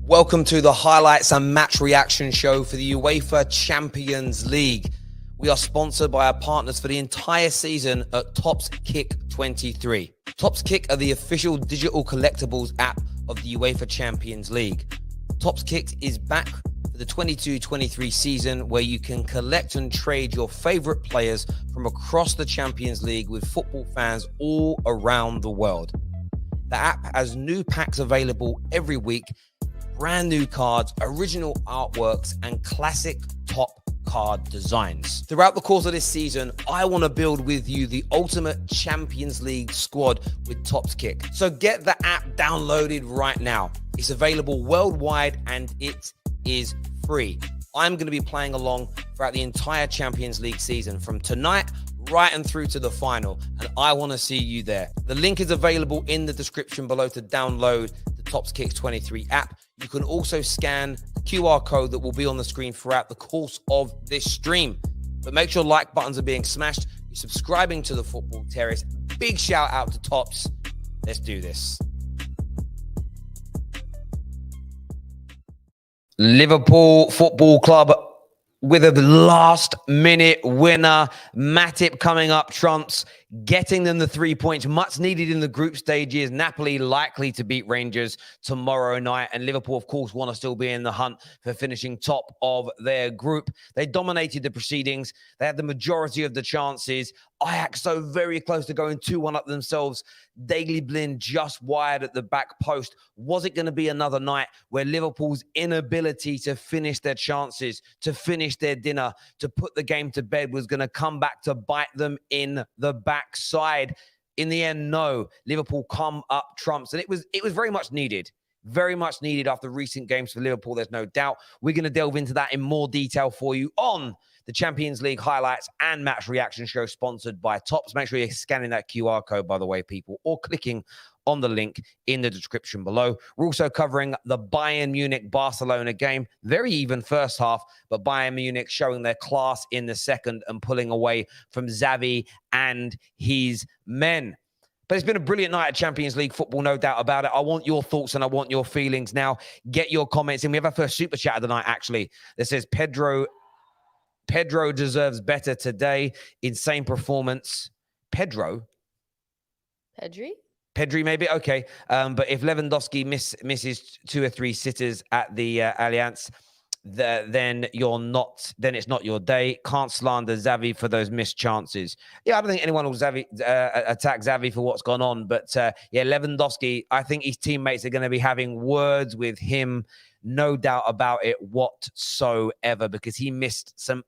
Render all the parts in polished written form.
Welcome to the highlights and match reaction show for the UEFA Champions League. We are sponsored by our partners for the entire season at Topps Kick 23. Topps Kick are the official digital collectibles app of the UEFA Champions League. Topps Kick is back for the 22-23 season, where you can collect and trade your favorite players from across the Champions League with football fans all around the world. The app has new packs available every week, brand new cards, original artworks, and classic top card designs. Throughout the course of this season, I want to build with you the ultimate Champions League squad with Topps Kick. So get the app downloaded right now. It's available worldwide and it is free. I'm going to be playing along throughout the entire Champions League season from tonight right and through to the final, and I want to see you there. The link is available in the description below to download the Topps Kick 23 app. You can also scan the QR code that will be on the screen throughout the course of this stream. But make sure like buttons are being smashed. You're subscribing to the Football Terrace. Big shout out to Topps. Let's do this. Liverpool Football Club with a last-minute winner. Matip coming up trumps, getting them the 3 points, much needed in the group stages. Napoli likely to beat Rangers tomorrow night. And Liverpool, of course, want to still be in the hunt for finishing top of their group. They dominated the proceedings. They had the majority of the chances. Ajax so very close to going 2-1 up themselves. Daily Blind just wide at the back post. Was it going to be another night where Liverpool's inability to finish their chances, to finish their dinner, to put the game to bed was going to come back to bite them in the backside? In the end, no. Liverpool come up trumps, and it was very much needed. Very much needed after recent games for Liverpool, there's no doubt. We're going to delve into that in more detail for you on the Champions League highlights and match reaction show sponsored by Topps. Make sure you're scanning that QR code, by the way, people, or clicking on the link in the description below. We're also covering the Bayern Munich Barcelona game. Very even first half, but Bayern Munich showing their class in the second and pulling away from Xavi and his men. But it's been a brilliant night of Champions League football, no doubt about it. I want your thoughts and I want your feelings now. Get your comments in. We have our first super chat of the night, actually, that says Pedro deserves better today. Insane performance. Pedri, maybe? Okay. But if Lewandowski misses 2 or 3 sitters at the Allianz, then it's not your day. Can't slander Xavi for those missed chances. Yeah, I don't think anyone will attack Xavi for what's gone on. But yeah, Lewandowski, I think his teammates are going to be having words with him. No doubt about it whatsoever, because he missed some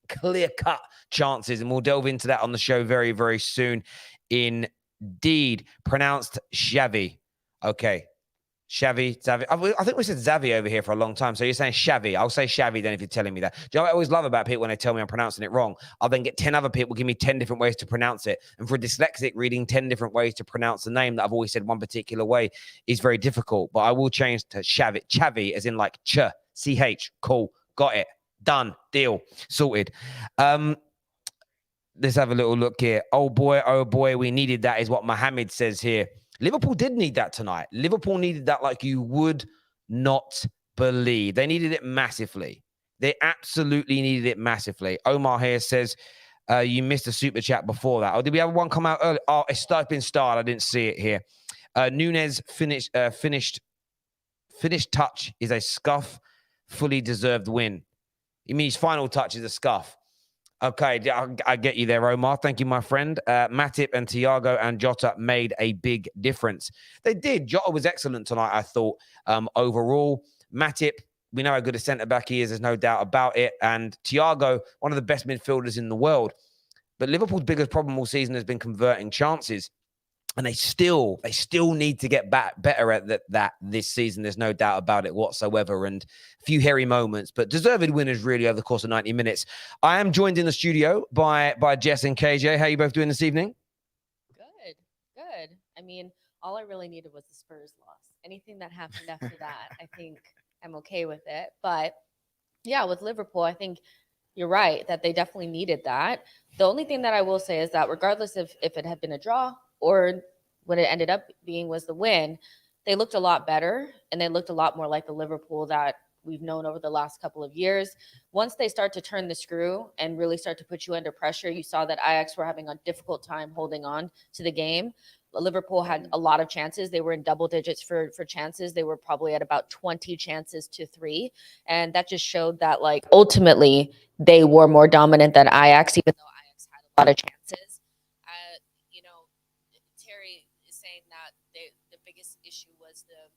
clear-cut chances. And we'll delve into that on the show very, very soon. Indeed. Pronounced Xavi. Okay. Xavi. I think we said Xavi over here for a long time. So you're saying Xavi. I'll say Xavi then if you're telling me that. Do you know what I always love about people when they tell me I'm pronouncing it wrong? I'll then get 10 other people give me 10 different ways to pronounce it. And for a dyslexic, reading 10 different ways to pronounce the name that I've always said one particular way is very difficult. But I will change to Xavi. Xavi as in like ch, ch. Cool. Got it. Done. Deal. Sorted. Let's have a little look here. Oh boy, we needed that is what Mohammed says here. Liverpool did need that tonight. Liverpool needed that like you would not believe. They needed it massively. They absolutely needed it massively. Omar here says, you missed a super chat before that. Oh, did we have one come out early? Oh, it's been started. I didn't see it here. Nunez finished touch is a scuff. Fully deserved win. He means final touch is a scuff. Okay, I get you there, Omar. Thank you, my friend. Matip and Thiago and Jota made a big difference. They did. Jota was excellent tonight, I thought, overall. Matip, we know how good a centre-back he is. There's no doubt about it. And Thiago, one of the best midfielders in the world. But Liverpool's biggest problem all season has been converting chances. And they still need to get better at that this season. There's no doubt about it whatsoever. And a few hairy moments, but deserved winners really over the course of 90 minutes. I am joined in the studio by Jess and KJ. How are you both doing this evening? Good. I mean, all I really needed was the Spurs loss. Anything that happened after that, I think I'm okay with it. But yeah, with Liverpool, I think you're right that they definitely needed that. The only thing that I will say is that regardless if it had been a draw or what it ended up being was the win, they looked a lot better, and they looked a lot more like the Liverpool that we've known over the last couple of years. Once they start to turn the screw and really start to put you under pressure, you saw that Ajax were having a difficult time holding on to the game. Liverpool had a lot of chances. They were in double digits for chances. They were probably at about 20 chances to 3. And that just showed that, like, ultimately they were more dominant than Ajax, even though Ajax had a lot of chances. You know, Terry is saying that the biggest issue was the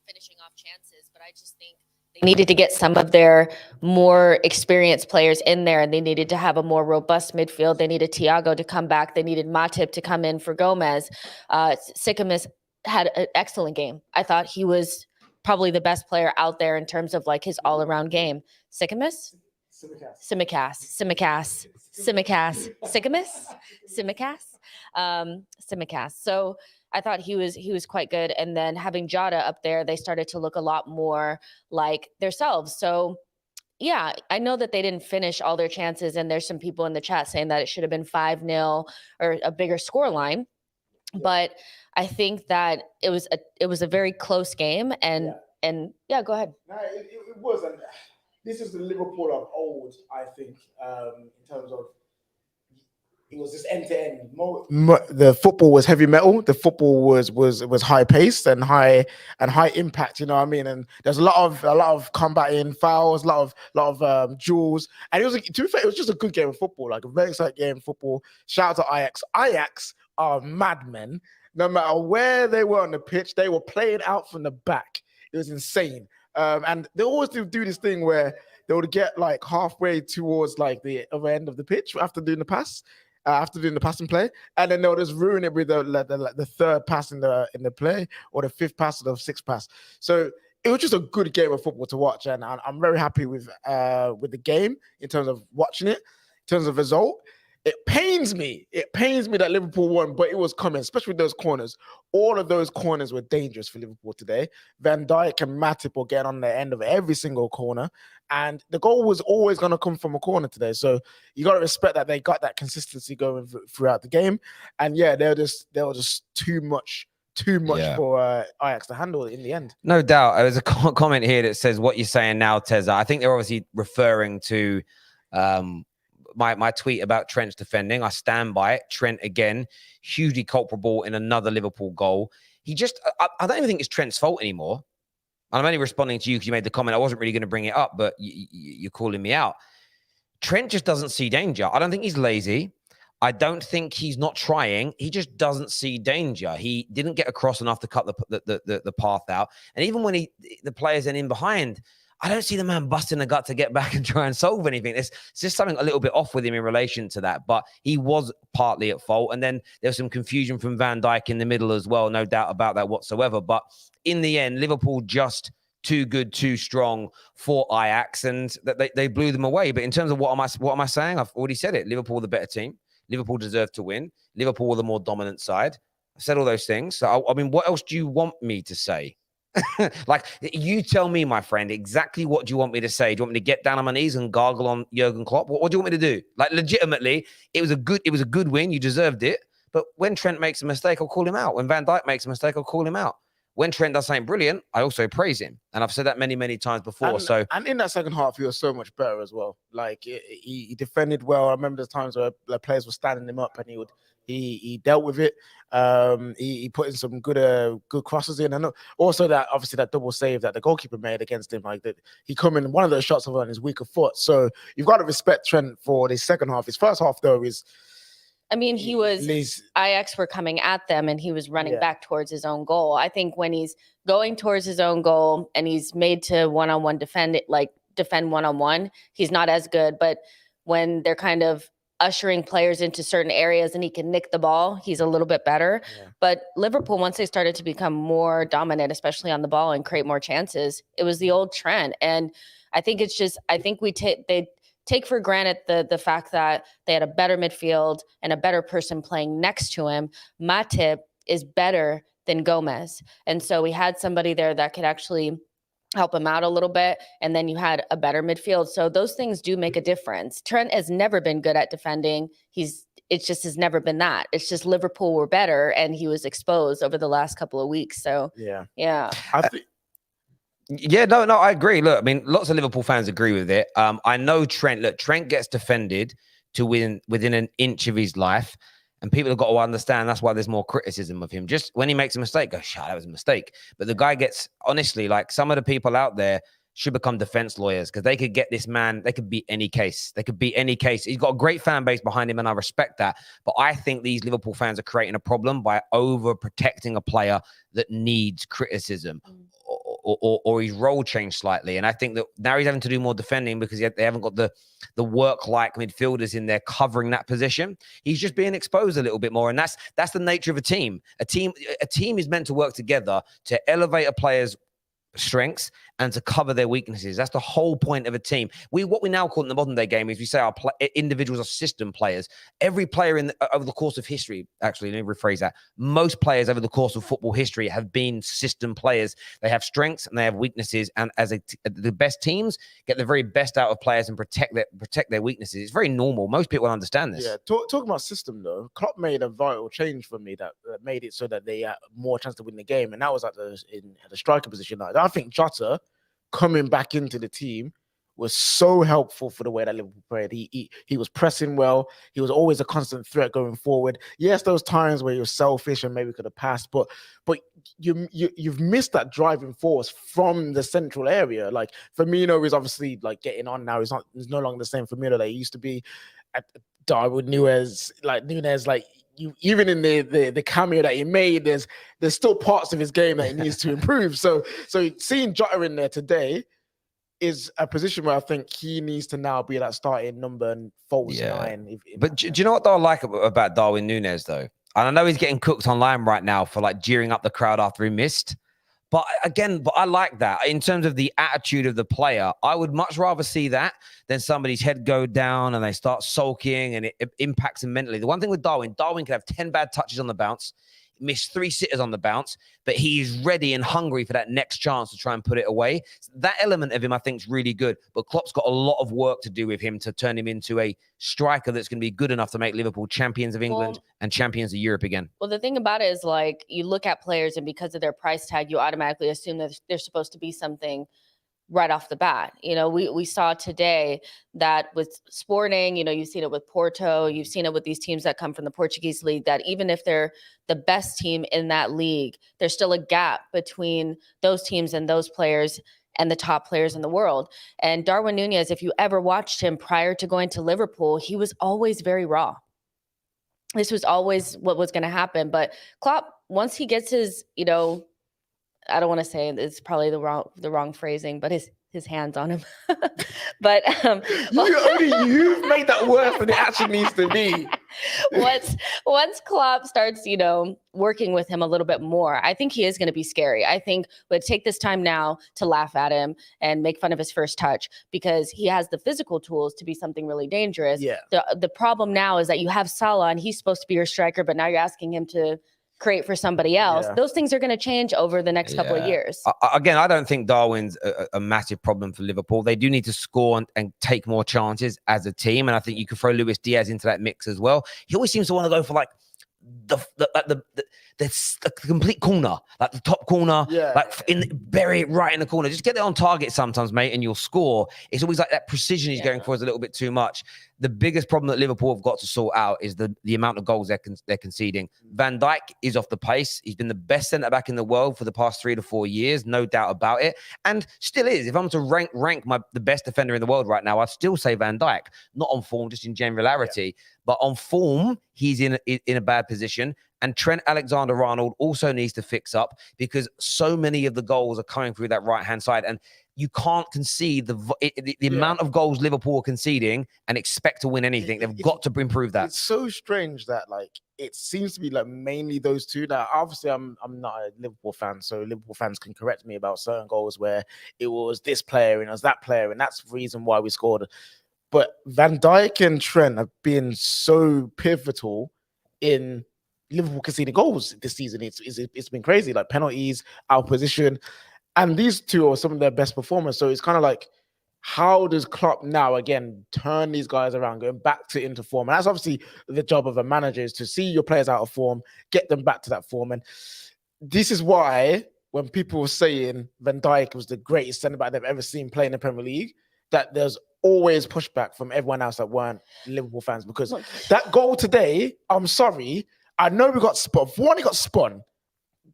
finishing off chances, but I just think they needed to get some of their more experienced players in there, and they needed to have a more robust midfield. They needed Thiago to come back. They needed Matip to come in for Gomez. Sikamis had an excellent game. I thought he was probably the best player out there in terms of like his all-around game. Sikamis? Simicast. So I thought he was quite good. And then having Jota up there, they started to look a lot more like themselves. So yeah, I know that they didn't finish all their chances, and there's some people in the chat saying that it should have been 5-0 or a bigger scoreline. But I think that it was a very close game, and go ahead. No, it was, and this is the Liverpool of old, I think, in terms of it was just end to end. The football was heavy metal. The football was high paced and high impact. You know what I mean? And there's a lot of combating fouls, a lot of duels, and it was, to be fair, it was just a good game of football, like a very exciting game of football. Shout out to Ajax. Ajax are madmen. No matter where they were on the pitch, they were playing out from the back. It was insane. And they always do this thing where they would get like halfway towards like the other end of the pitch after doing the pass. After doing the passing play, and then they'll just ruin it with the third pass in the play, or the fifth pass or the sixth pass. So it was just a good game of football to watch, and I'm very happy with the game in terms of watching it, in terms of result. It pains me that Liverpool won, but it was coming, especially with those corners. All of those corners were dangerous for Liverpool today. Van Dijk and Matip were getting on the end of every single corner, and the goal was always going to come from a corner today. So you got to respect that they got that consistency going throughout the game. And yeah, they were just too much for Ajax to handle in the end. No doubt. There's a comment here that says what you're saying now, Teza. I think they're obviously referring to my tweet about Trent's defending. I stand by it. Trent, again, hugely culpable in another Liverpool goal. I don't even think it's Trent's fault anymore. I'm only responding to you because you made the comment. I wasn't really going to bring it up, but you're calling me out. Trent just doesn't see danger. I don't think he's lazy. I don't think he's not trying. He just doesn't see danger. He didn't get across enough to cut the path out. And even when the players are in behind, I don't see the man busting the gut to get back and try and solve anything. It's just something a little bit off with him in relation to that. But he was partly at fault. And then there was some confusion from Van Dijk in the middle as well. No doubt about that whatsoever. But in the end, Liverpool just too good, too strong for Ajax. And they blew them away. But in terms of what am I saying? I've already said it. Liverpool the better team. Liverpool deserved to win. Liverpool were the more dominant side. I said all those things. So, I mean, what else do you want me to say? Like, you tell me, my friend, exactly what do you want me to say? Do you want me to get down on my knees and gargle on Jurgen Klopp? What do you want me to do? Like, legitimately, it was a good win. You deserved it. But when Trent makes a mistake, I'll call him out. When Van Dijk makes a mistake, I'll call him out. When Trent does something brilliant, I also praise him. And I've said that many, many times before. And in that second half, he was so much better as well. Like, he defended well. I remember the times where the players were standing him up, and he dealt with it. He put in some good crosses in, and also that obviously that double save that the goalkeeper made against him, like that he come in one of those shots on his weaker foot. So you've got to respect Trent for the second half. His first half though is, I mean, Ajax were coming at them, and he was running back towards his own goal. I think when he's going towards his own goal and he's made to one-on-one defend one-on-one, he's not as good. But when they're kind of ushering players into certain areas and he can nick the ball, he's a little bit better. Yeah. But Liverpool, once they started to become more dominant, especially on the ball, and create more chances, it was the old Trent. And I think they take for granted the fact that they had a better midfield and a better person playing next to him. Matip is better than Gomez. And so we had somebody there that could actually help him out a little bit. And then you had a better midfield. So those things do make a difference. Trent has never been good at defending. He's it just has never been that. It's just Liverpool were better, and he was exposed over the last couple of weeks. So yeah. I think. Yeah, no, I agree. Look, I mean, lots of Liverpool fans agree with it. I know Trent. Look, Trent gets defended to within an inch of his life, and people have got to understand that's why there's more criticism of him. Just when he makes a mistake, go, "Shut, that was a mistake." But the guy gets, honestly, like some of the people out there should become defense lawyers because they could get this man. They could beat any case. They could beat any case. He's got a great fan base behind him, and I respect that. But I think these Liverpool fans are creating a problem by over protecting a player that needs criticism. Or his role changed slightly. And I think that now he's having to do more defending because they haven't got the work-like midfielders in there covering that position. He's just being exposed a little bit more. And that's the nature of a team. A team is meant to work together to elevate a player's strengths and to cover their weaknesses. That's the whole point of a team. What we now call in the modern day game is we say our individuals are system players. Every player over the course of history, actually, let me rephrase that. Most players over the course of football history have been system players. They have strengths and they have weaknesses. And as the best teams get the very best out of players and protect their weaknesses. It's very normal. Most people understand this. Yeah, talking about system though, Klopp made a vital change for me that made it so that they had more chance to win the game, and that was at the striker position. I think Jota coming back into the team was so helpful for the way that Liverpool played. He was pressing well. He was always a constant threat going forward. Yes, those times where he was selfish and maybe could have passed, but you've missed that driving force from the central area. Like Firmino is obviously like getting on now. He's no longer the same Firmino that he used to be. At Darwin Nunez, like you, even in the cameo that he made, there's still parts of his game that he needs to improve. So seeing Jota in there today is a position where I think he needs to now be that starting number and false nine. But do you know what I like about Darwin Nunez though? And I know he's getting cooked online right now for like jeering up the crowd after he missed. But again, I like that. In terms of the attitude of the player, I would much rather see that than somebody's head go down and they start sulking and it impacts him mentally. The one thing with Darwin can have 10 bad touches on the bounce, miss 3 sitters on the bounce, but he is ready and hungry for that next chance to try and put it away. So that element of him, I think, is really good. But Klopp's got a lot of work to do with him to turn him into a striker that's going to be good enough to make Liverpool champions of England and champions of Europe again. Well, the thing about it is, like, you look at players and because of their price tag, you automatically assume that they're supposed to be something right off the bat. You know, we saw today that with Sporting, you know, you've seen it with Porto, you've seen it with these teams that come from the Portuguese league, that even if they're the best team in that league, there's still a gap between those teams and those players and the top players in the world. And Darwin Nunez, if you ever watched him prior to going to Liverpool, he was always very raw. This was always what was going to happen. But Klopp, once he gets his, you know, I don't want to say it's probably the wrong phrasing, but his hands on him. But you've made that worse than it actually needs to be. Once Klopp starts, you know, working with him a little bit more, I think he is going to be scary. I think we'll take this time now to laugh at him and make fun of his first touch because he has the physical tools to be something really dangerous. Yeah. The problem now is that you have Salah and he's supposed to be your striker, but now you're asking him to create for somebody else. Those things are going to change over the next couple of years. Again, I don't think Darwin's a massive problem for Liverpool. They do need to score and take more chances as a team. And I think you could throw Luis Diaz into that mix as well. He always seems to want to go for like the complete corner, like the top corner, bury it right in the corner. Just get it on target sometimes, mate, and you'll score. It's always like that precision he's going for is a little bit too much. The biggest problem that Liverpool have got to sort out is the amount of goals they're conceding. Van Dijk is off the pace. He's been the best centre-back in the world for the past 3 to 4 years, no doubt about it, and still is. If I'm to rank the best defender in the world right now, I'd still say Van Dijk. Not on form, just in generality. But on form, he's in a bad position. And Trent Alexander-Arnold also needs to fix up because so many of the goals are coming through that right-hand side. And you can't concede the amount of goals Liverpool are conceding and expect to win anything. They've got to improve that. It's so strange that like it seems to be like mainly those two. Now, obviously, I'm not a Liverpool fan, so Liverpool fans can correct me about certain goals where it was this player and it was that player, and that's the reason why we scored. But Van Dijk and Trent have been so pivotal in Liverpool conceding goals this season. It's been crazy, like penalties, our position, and these two are some of their best performers. So it's kind of like how does Klopp now again turn these guys around, going back into form? And that's obviously the job of a manager, is to see your players out of form, get them back to that form. And this is why when people were saying Van Dijk was the greatest centre back they've ever seen play in the Premier League, that there's always pushback from everyone else that weren't Liverpool fans, because that goal today, I'm sorry, I know we got spun. For one, he got spun.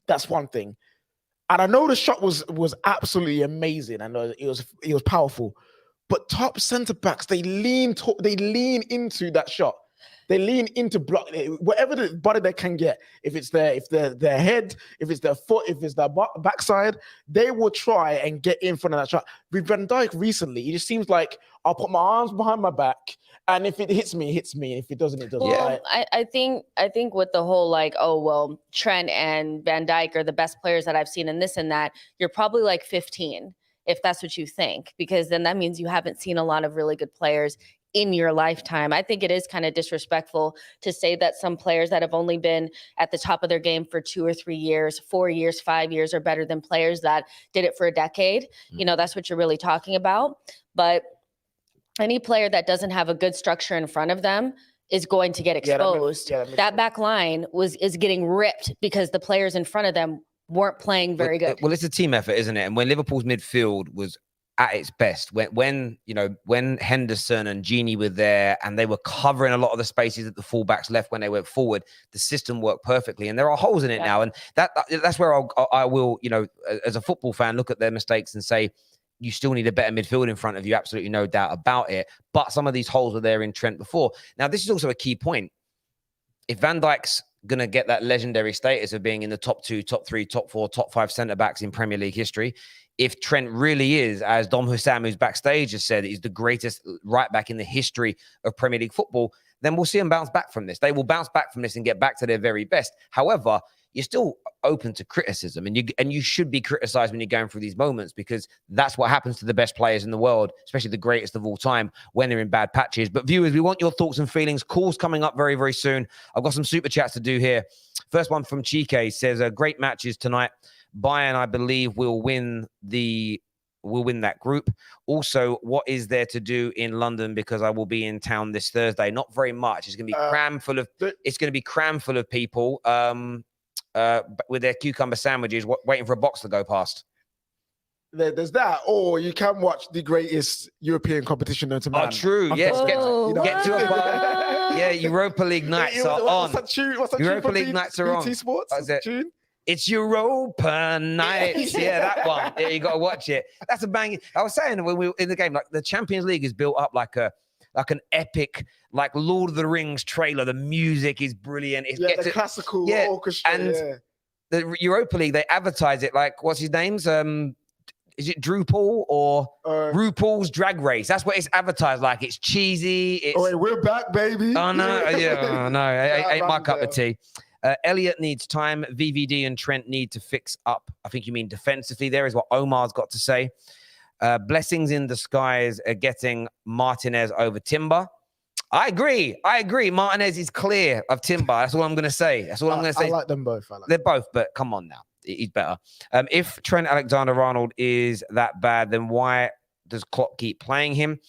That's one thing. And I know the shot was absolutely amazing, and it was powerful. But top centre backs, they lean into that shot. They lean into block whatever the body they can get. If it's their head, if it's their foot, if it's their backside, they will try and get in front of that shot. With Van Dijk recently, it just seems like I'll put my arms behind my back, and if it hits me, it hits me. If it doesn't, it doesn't. Well, I think with the whole like, oh well, Trent and Van Dijk are the best players that I've seen in this and that, you're probably like 15 if that's what you think, because then that means you haven't seen a lot of really good players in your lifetime. I think it is kind of disrespectful to say that some players that have only been at the top of their game for 2 or 3 years, 4 years, 5 years are better than players that did it for a decade. You know, that's what you're really talking about. But any player that doesn't have a good structure in front of them is going to get exposed. That back line is getting ripped because the players in front of them weren't playing very good. Well, it's a team effort, isn't it? And when Liverpool's midfield was at its best, when Henderson and Gini were there and they were covering a lot of the spaces that the fullbacks left when they went forward, the system worked perfectly. And there are holes in it now, and that's where I will, as a football fan, look at their mistakes and say, you still need a better midfield in front of you, absolutely no doubt about it. But some of these holes were there in Trent before. Now, this is also a key point. If Van Dijk's going to get that legendary status of being in the top 2, top 3, top 4, top 5 centre-backs in Premier League history, if Trent really is, as Dom Hussam, who's backstage, has said, he's the greatest right-back in the history of Premier League football, then we'll see them bounce back from this. They will bounce back from this and get back to their very best. However, you're still open to criticism, and you should be criticized when you're going through these moments, because that's what happens to the best players in the world, especially the greatest of all time, when they're in bad patches. But viewers, we want your thoughts and feelings. Calls coming up very, very soon. I've got some super chats to do here. First one from Chike says, great matches tonight. Bayern, I believe, will win that group. Also, what is there to do in London, because I will be in town this Thursday? Not very much. It's going to be crammed full of people with their cucumber sandwiches waiting for a box to go past. There's that, or you can watch the greatest European competition known to man. Oh, true. Yes, get to a bar. Yeah, Europa League nights are on. What's that Europa League nights are on. BT Sports? What's that tune? It's Europa nights. Yeah, that one. Yeah, you got to watch it. That's a banging. I was saying when we were in the game, like the Champions League is built up like an epic, like Lord of the Rings trailer. The music is brilliant. The classical orchestra. And the Europa League, they advertise it like, what's his name's? Is it Drew Paul or RuPaul's Drag Race? That's what it's advertised like. It's cheesy. We're back, baby. Oh, no. Yeah, no. Ain't my cup of tea. Elliot needs time. VVD and Trent need to fix up. I think you mean defensively. There is what Omar's got to say. Blessings in disguise are getting Martinez over Timber. I agree. Martinez is clear of Timber. That's all I'm going to say. I like them both. They're both, but come on now. He's better. If Trent Alexander-Arnold is that bad, then why does Klopp keep playing him?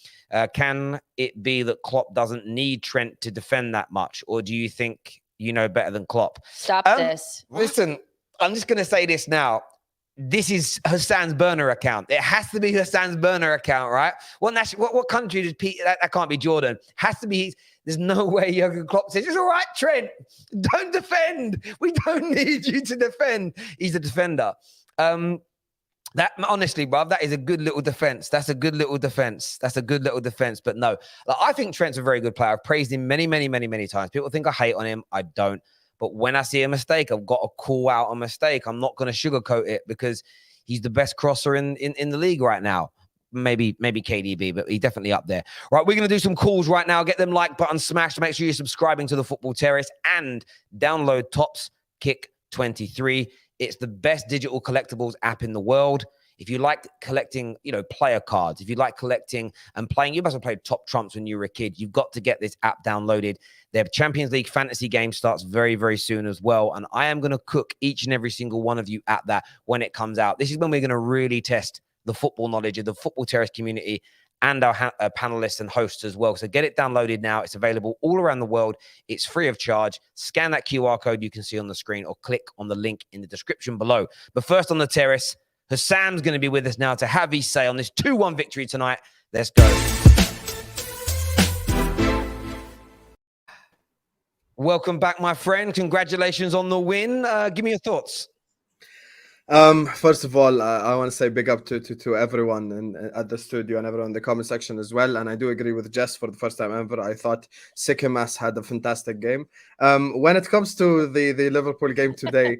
Can it be that Klopp doesn't need Trent to defend that much? Or do you think you know better than Klopp? Stop this. Listen, I'm just going to say this now. This is Hassan's burner account. It has to be Hassan's burner account, right? What country did Pete? That can't be Jordan. Has to be. There's no way Jurgen Klopp says, it's all right, Trent. Don't defend. We don't need you to defend. He's a defender. That honestly, bruv, that is a good little defense. That's a good little defense. But no, I think Trent's a very good player. I've praised him many, many, many, many times. People think I hate on him. I don't. But when I see a mistake, I've got to call out a mistake. I'm not going to sugarcoat it, because he's the best crosser in the league right now. Maybe KDB, but he's definitely up there. Right, we're going to do some calls right now. Get them like button smashed. Make sure you're subscribing to the Football Terrace and download Topps Kick 23. It's the best digital collectibles app in the world. If you like collecting, player cards, if you like collecting and playing, you must have played Top Trumps when you were a kid. You've got to get this app downloaded. Their Champions League fantasy game starts very, very soon as well. And I am going to cook each and every single one of you at that when it comes out. This is when we're going to really test the football knowledge of the Football Terrace community and our panelists and hosts as well. So get it downloaded now. It's available all around the world. It's free of charge. Scan that QR code you can see on the screen or click on the link in the description below. But first on the terrace, Hassam's going to be with us now to have his say on this 2-1 victory tonight. Let's go. Welcome back, my friend. Congratulations on the win. Give me your thoughts. First of all, I want to say big up to everyone at the studio and everyone in the comment section as well. And I do agree with Jess for the first time ever. I thought Sikamas had a fantastic game. When it comes to the Liverpool game today,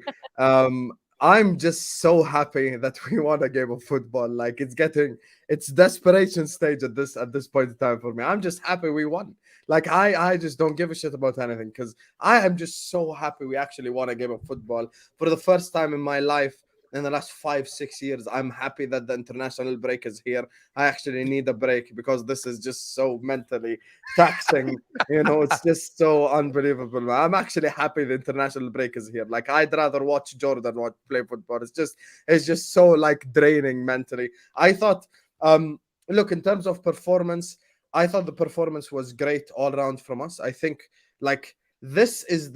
I'm just so happy that we won a game of football. Like it's desperation stage at this point in time for me. I'm just happy we won. Like I just don't give a shit about anything because I am just so happy we actually won a game of football for the first time in my life. In the last 5-6 years, I'm happy that the international break is here. I actually need a break because this is just so mentally taxing. It's just so unbelievable. I'm actually happy the international break is here. Like I'd rather watch Jordan play football. It's just so like draining mentally. I thought, look, in terms of performance, I thought the performance was great all around from us. I think like this is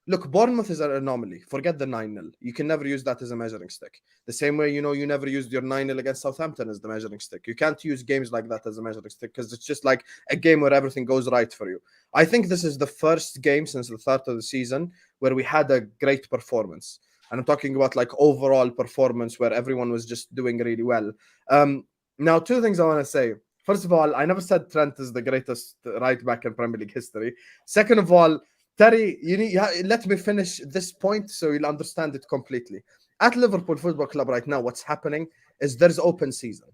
Look, Bournemouth is an anomaly. Forget the 9-0. You can never use that as a measuring stick. The same way, you never used your 9-0 against Southampton as the measuring stick. You can't use games like that as a measuring stick because it's just like a game where everything goes right for you. I think this is the first game since the start of the season where we had a great performance. And I'm talking about like overall performance where everyone was just doing really well. Now, two things I want to say. First of all, I never said Trent is the greatest right back in Premier League history. Second of all, Terry, let me finish this point so you'll understand it completely. At Liverpool Football Club right now, what's happening is there's open season.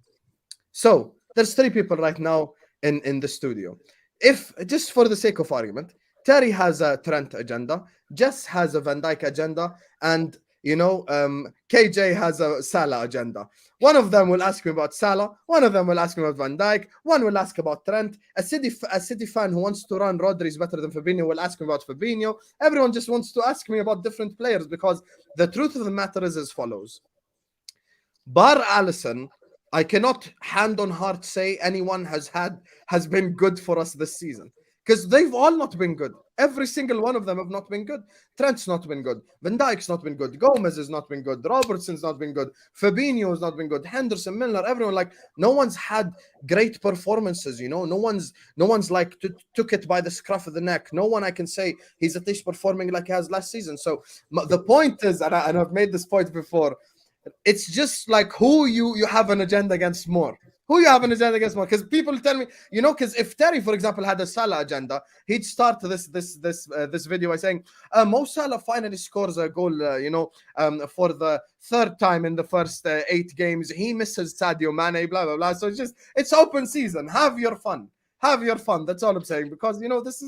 So there's 3 people right now in the studio. If, just for the sake of argument, Terry has a Trent agenda, Jess has a Van Dijk agenda, and KJ has a Salah agenda. One of them will ask me about Salah. One of them will ask me about Van Dijk. One will ask about Trent. A City fan who wants to run Rodri is better than Fabinho will ask me about Fabinho. Everyone just wants to ask me about different players because the truth of the matter is as follows. Bar Alisson, I cannot hand on heart say anyone has been good for us this season because they've all not been good. Every single one of them have not been good. Trent's not been good. Van Dijk's not been good. Gomez has not been good. Robertson's not been good. Fabinho has not been good. Henderson, Milner, everyone, like no one's had great performances. No one's like took it by the scruff of the neck. No one I can say he's at least performing like he has last season. So the point is, and I've made this point before, it's just like who you have an agenda against more. Who you have an agenda against more? Because people tell me, because if Terry, for example, had a Salah agenda, he'd start this video by saying, Mo Salah finally scores a goal, for the 3rd time in the first 8 games. He misses Sadio Mane, blah, blah, blah. So it's open season. Have your fun. Have your fun. That's all I'm saying. Because, this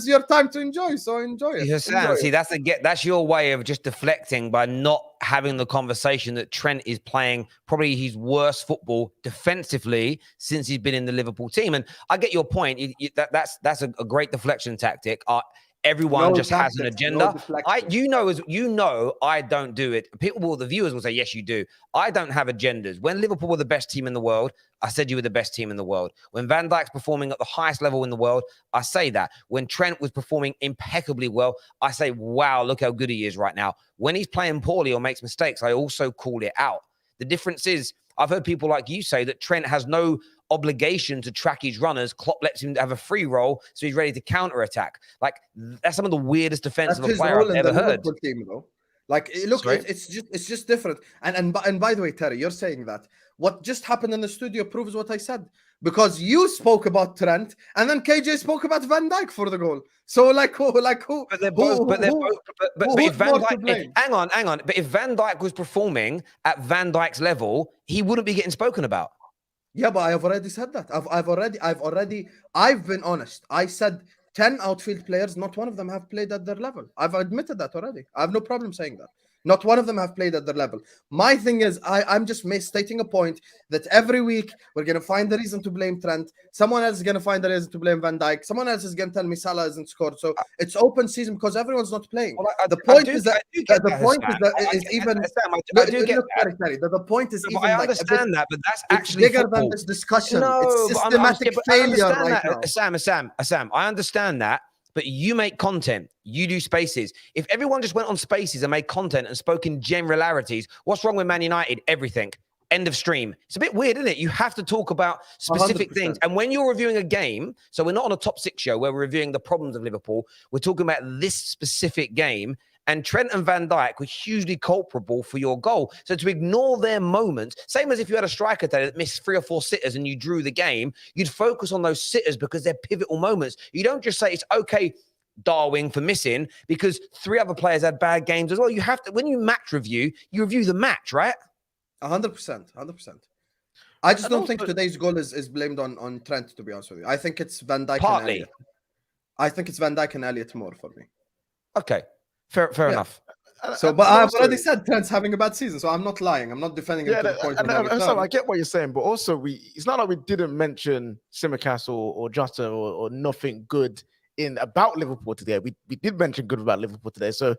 is your time to enjoy. So enjoy it. Hassan, see, that's your way of just deflecting by not having the conversation that Trent is playing probably his worst football defensively since he's been in the Liverpool team. And I get your point. That's a great deflection tactic. Everyone just has an agenda. I don't do it. The viewers will say, yes, you do. I don't have agendas. When Liverpool were the best team in the world, I said you were the best team in the world. When Van Dijk's performing at the highest level in the world, I say that. When Trent was performing impeccably well, I say, wow, look how good he is right now. When he's playing poorly or makes mistakes, I also call it out. The difference is, I've heard people like you say that Trent has no obligation to track his runners. Klopp lets him have a free roll, so he's ready to counter-attack. Like, that's some of the weirdest defense of a player I've ever heard. Team, though. Like, look, it's just different. And by the way, Terry, you're saying that. What just happened in the studio proves what I said. Because you spoke about Trent, and then KJ spoke about Van Dijk for the goal. So, who? But they're both. But if Van Dijk, hang on. But if Van Dijk was performing at Van Dijk's level, he wouldn't be getting spoken about. Yeah, but I've already said that. I've been honest. I said 10 outfield players, not one of them have played at their level. I've admitted that already. I have no problem saying that. Not one of them have played at their level. My thing is, I'm just stating a point that every week we're going to find the reason to blame Trent. Someone else is going to find the reason to blame Van Dijk. Someone else is going to tell me Salah isn't scored. So it's open season because everyone's not playing. Well, The point is Sam. The point is even I like understand that, but that's it's actually bigger football. than this discussion. No, It's but systematic failure right now. Sam, I understand that, but you make content. You do spaces. If everyone just went on spaces and made content and spoke in generalities, what's wrong with Man United? Everything. End of stream. It's a bit weird, isn't it? You have to talk about specific 100%. things. And when you're reviewing a game, so we're not on a top 6 show where we're reviewing the problems of Liverpool. We're talking about this specific game. And Trent and Van Dijk were hugely culpable for your goal. So to ignore their moments, same as if you had a striker today that missed 3 or 4 sitters and you drew the game, you'd focus on those sitters because they're pivotal moments. You don't just say it's okay, Darwin, for missing because 3 other players had bad games as well. You have to, when you match review, you review the match, right? 100%. I just don't think today's goal is blamed on Trent, to be honest with you. I think it's Van Dijk and Elliott. I think it's Van Dijk and Elliott more for me. Okay. Fair enough. So, but I've already said Trent's having a bad season, so I'm not lying. I'm not defending him to the point. So I get what you're saying, but also it's not like we didn't mention Tsimikas or Jota or nothing good about Liverpool today. We did mention good about Liverpool today. So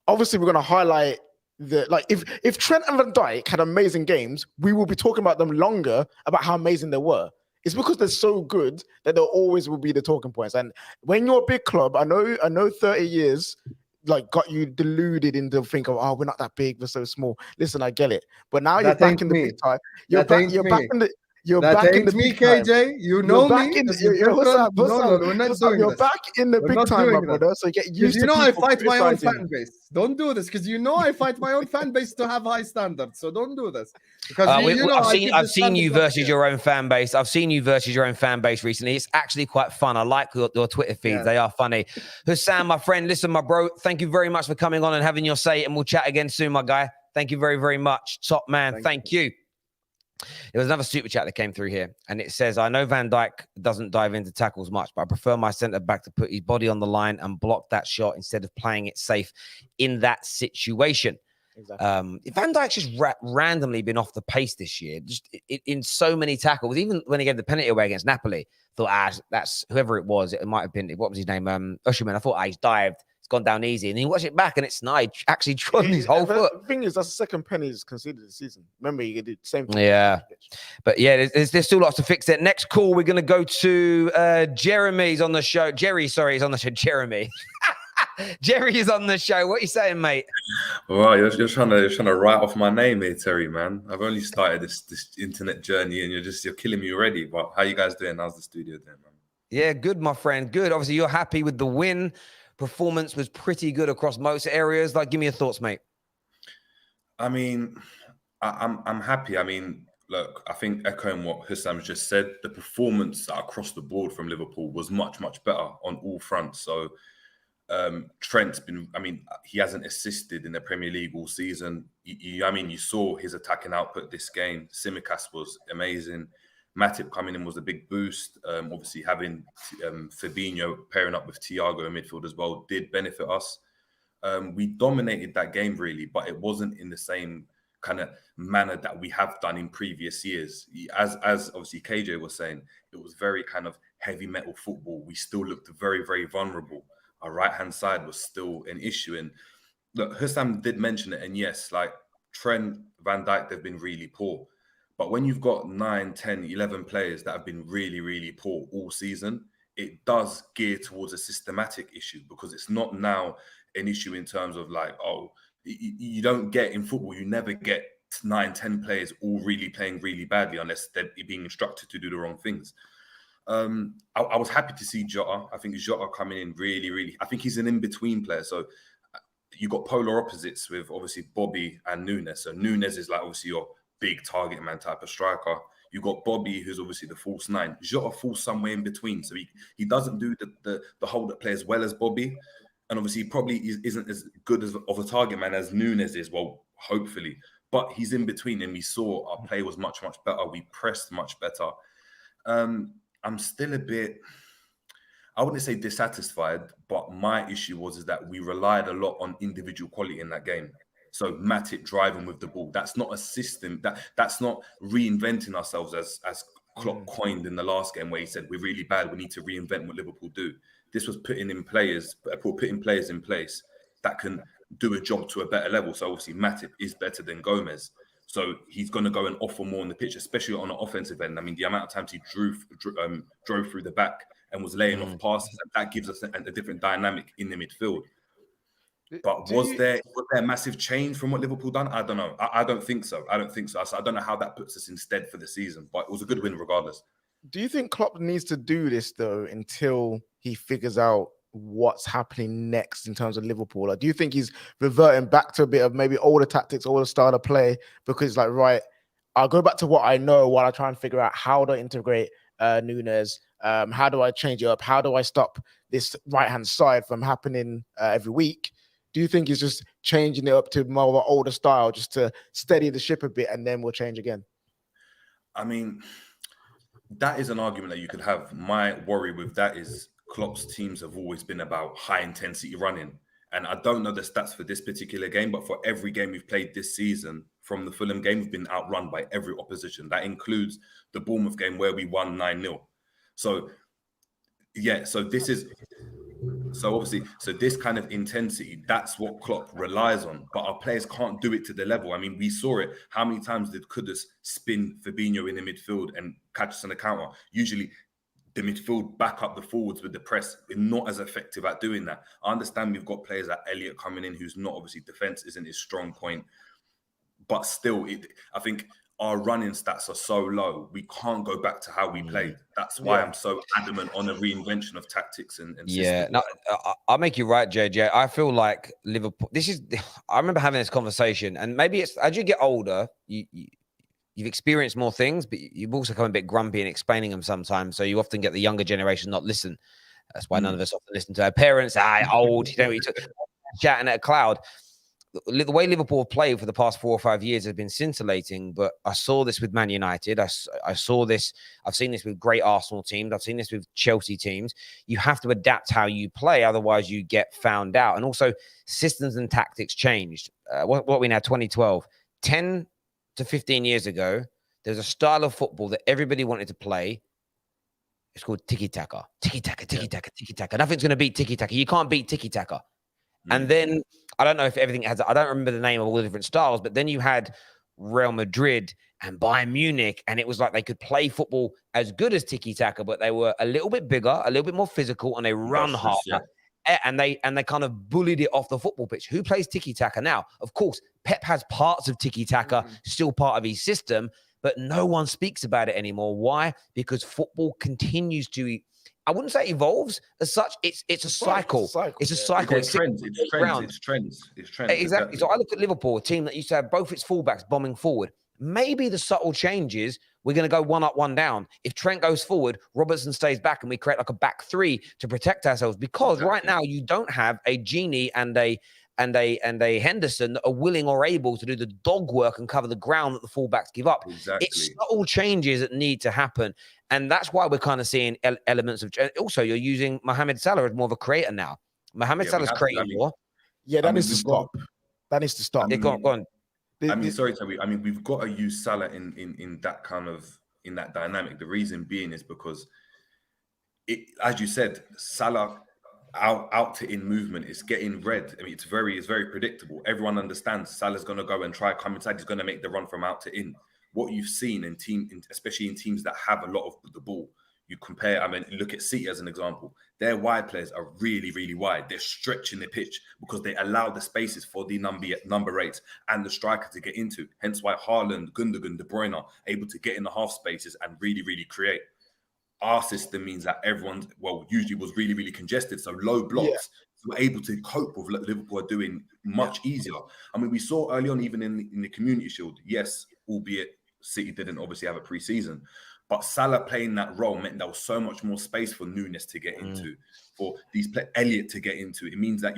obviously we're going to highlight if Trent and Van Dijk had amazing games, we will be talking about them longer about how amazing they were. It's because they're so good that there always will be the talking points. And when you're a big club, I know 30 years got you deluded into thinking, oh, we're not that big, we're so small. Listen, I get it. But now you're back in the big time. You're back in the You're that back in ain't the me, big time. KJ. You know You're me. back in, This is you're, what's different. up, what's No, up? no, we're not What's up? doing You're this. back in the We're big not time, doing my that. brother. So get Because used you to know I people fight my own criticizing fan base. Don't do this because you know I fight my own fan base to have high standards. So don't do this. Because I've seen you versus your own fan base. I've seen you versus your own fan base recently. It's actually quite fun. I like your Twitter feeds. Yeah. They are funny. Hussam, my friend, listen, my bro, thank you very much for coming on and having your say, and we'll chat again soon, my guy. Thank you very, very much. Top man. Thank you. There was another super chat that came through here, and it says, I know Van Dijk doesn't dive into tackles much, but I prefer my centre-back to put his body on the line and block that shot instead of playing it safe in that situation. Exactly. Van Dijk's just randomly been off the pace this year, just in so many tackles. Even when he gave the penalty away against Napoli, thought, that's whoever it was. It might have been, what was his name? Usherman. I thought, he's dived. It's gone down easy. And then you watch it back and it's actually trodden his whole foot. The thing is, that's the second penalty he's conceded this season. Remember, he did the same thing. Yeah. But yeah, there's still lots to fix there. Next call, we're going to go to Jeremy's on the show. Jerry, sorry, is on the show. Jeremy. Jerry is on the show. What are you saying, mate? Well, you're trying to write off my name here, Terry, man. I've only started this internet journey and you're killing me already. But how you guys doing? How's the studio doing, man? Yeah, good, my friend. Good. Obviously, you're happy with the win. Performance was pretty good across most areas. Give me your thoughts, mate. I mean, I'm happy. I mean, look, I think echoing what Hussam just said, the performance across the board from Liverpool was much, much better on all fronts. So Trent's been, he hasn't assisted in the Premier League all season. You saw his attacking output this game. Tsimikas was amazing. Matip coming in was a big boost. Obviously, having Fabinho pairing up with Thiago in midfield as well did benefit us. We dominated that game, really, but it wasn't in the same kind of manner that we have done in previous years. As obviously KJ was saying, it was very kind of heavy metal football. We still looked very, very vulnerable. Our right-hand side was still an issue. And look, Hussam did mention it. And yes, Trent, Van Dijk, they've been really poor. But when you've got 9, 10, 11 players that have been really, really poor all season, it does gear towards a systematic issue because it's not now an issue in terms of you don't get in football, you never get 9, 10 players all really playing really badly unless they're being instructed to do the wrong things. I was happy to see Jota. I think Jota coming in really, really, I think he's an in-between player. So you got polar opposites with obviously Bobby and Núñez. So Núñez is obviously your big target man type of striker. You got Bobby, who's obviously the false 9. Jota falls somewhere in between, so he doesn't do the hold-up play as well as Bobby, and obviously he probably isn't as good of a target man as Núñez is. Well, hopefully, but he's in between, and we saw our play was much, much better. We pressed much better. I'm still a bit, I wouldn't say dissatisfied, but my issue is that we relied a lot on individual quality in that game. So Matip driving with the ball. That's not a system. That's not reinventing ourselves as Klopp coined in the last game where he said we're really bad. We need to reinvent what Liverpool do. This was putting players in place that can do a job to a better level. So obviously Matip is better than Gomez. So he's going to go and offer more on the pitch, especially on the offensive end. I mean, the amount of times he drove through the back and was laying off passes, that gives us a different dynamic in the midfield. But was there a massive change from what Liverpool done? I don't know. I don't think so. I don't know how that puts us instead for the season. But it was a good win regardless. Do you think Klopp needs to do this though until he figures out what's happening next in terms of Liverpool? Or do you think he's reverting back to a bit of maybe older tactics, older style of play? Because it's like, right, I'll go back to what I know while I try and figure out how to integrate Nunes. How do I change it up? How do I stop this right-hand side from happening every week? Do you think he's just changing it up to more of an older style just to steady the ship a bit and then we'll change again? I mean, that is an argument that you could have. My worry with that is Klopp's teams have always been about high intensity running. And I don't know the stats for this particular game, but for every game we've played this season, from the Fulham game, we've been outrun by every opposition. That includes the Bournemouth game where we won 9-0. So, yeah, so this kind of intensity, that's what Klopp relies on. But our players can't do it to the level. I mean, we saw it. How many times did Kudus spin Fabinho in the midfield and catch us on the counter? Usually the midfield back up the forwards with the press. We're not as effective at doing that. I understand we've got players like Elliott coming in, who's not, obviously defense isn't his strong point. But still, I think our running stats are so low, we can't go back to how we played. That's why I'm so adamant on a reinvention of tactics and systems. No, I'll make you right, JJ. I feel like Liverpool. I remember having this conversation, and maybe it's as you get older, you've experienced more things, but you've also become a bit grumpy in explaining them sometimes. So you often get the younger generation not listen. That's why none of us often listen to our parents. Old, chatting at a cloud. The way Liverpool have played for the past 4 or 5 years has been scintillating, but I saw this with Man United. I've seen this with great Arsenal teams. I've seen this with Chelsea teams. You have to adapt how you play, otherwise you get found out. And also, systems and tactics changed. What are we now, 2012? 10 to 15 years ago, there's a style of football that everybody wanted to play. It's called tiki-taka. Tiki-taka, tiki-taka, tiki-taka. Nothing's going to beat tiki-taka. You can't beat tiki-taka. And then, I don't know if everything has, I don't remember the name of all the different styles, but then you had Real Madrid and Bayern Munich, and it was like they could play football as good as tiki-taka, but they were a little bit bigger, a little bit more physical, and they run harder. Yeah. And they kind of bullied it off the football pitch. Who plays tiki-taka now? Of course, Pep has parts of tiki-taka, still part of his system, but no one speaks about it anymore. Why? Because football continues to, I wouldn't say evolves as such. It's a cycle. It's a cycle. It's trends. Exactly. So I look at Liverpool, a team that used to have both its fullbacks bombing forward. Maybe the subtle changes, we're going to go one up, one down. If Trent goes forward, Robertson stays back, and we create like a back three to protect ourselves. Because right now you don't have a Genie and a Henderson that are willing or able to do the dog work and cover the ground that the fullbacks give up. Exactly. It's subtle changes that need to happen. And that's why we're kind of seeing elements of... Also, you're using Mohamed Salah as more of a creator now. Mohamed Salah's creating more. Yeah, that needs to stop. That needs to stop. Go on. Sorry, Toby. I mean, we've got to use Salah in that kind of, in that dynamic. The reason being is because, as you said, Salah out to in movement is getting red. I mean, it's very predictable. Everyone understands Salah's going to go and try come inside. He's going to make the run from out to in. What you've seen especially in teams that have a lot of the ball, you compare. I mean, look at City as an example. Their wide players are really, really wide. They're stretching the pitch because they allow the spaces for the number 8 and the striker to get into. Hence why Haaland, Gundogan, De Bruyne are able to get in the half spaces and really, really create. Our system means that everyone, usually was really, really congested. So low blocks, so we're able to cope with what Liverpool are doing much easier. I mean, we saw early on, even in the Community Shield, yes, albeit City didn't obviously have a pre-season, but Salah playing that role meant there was so much more space for Nunes to get into, for Elliott to get into. It means that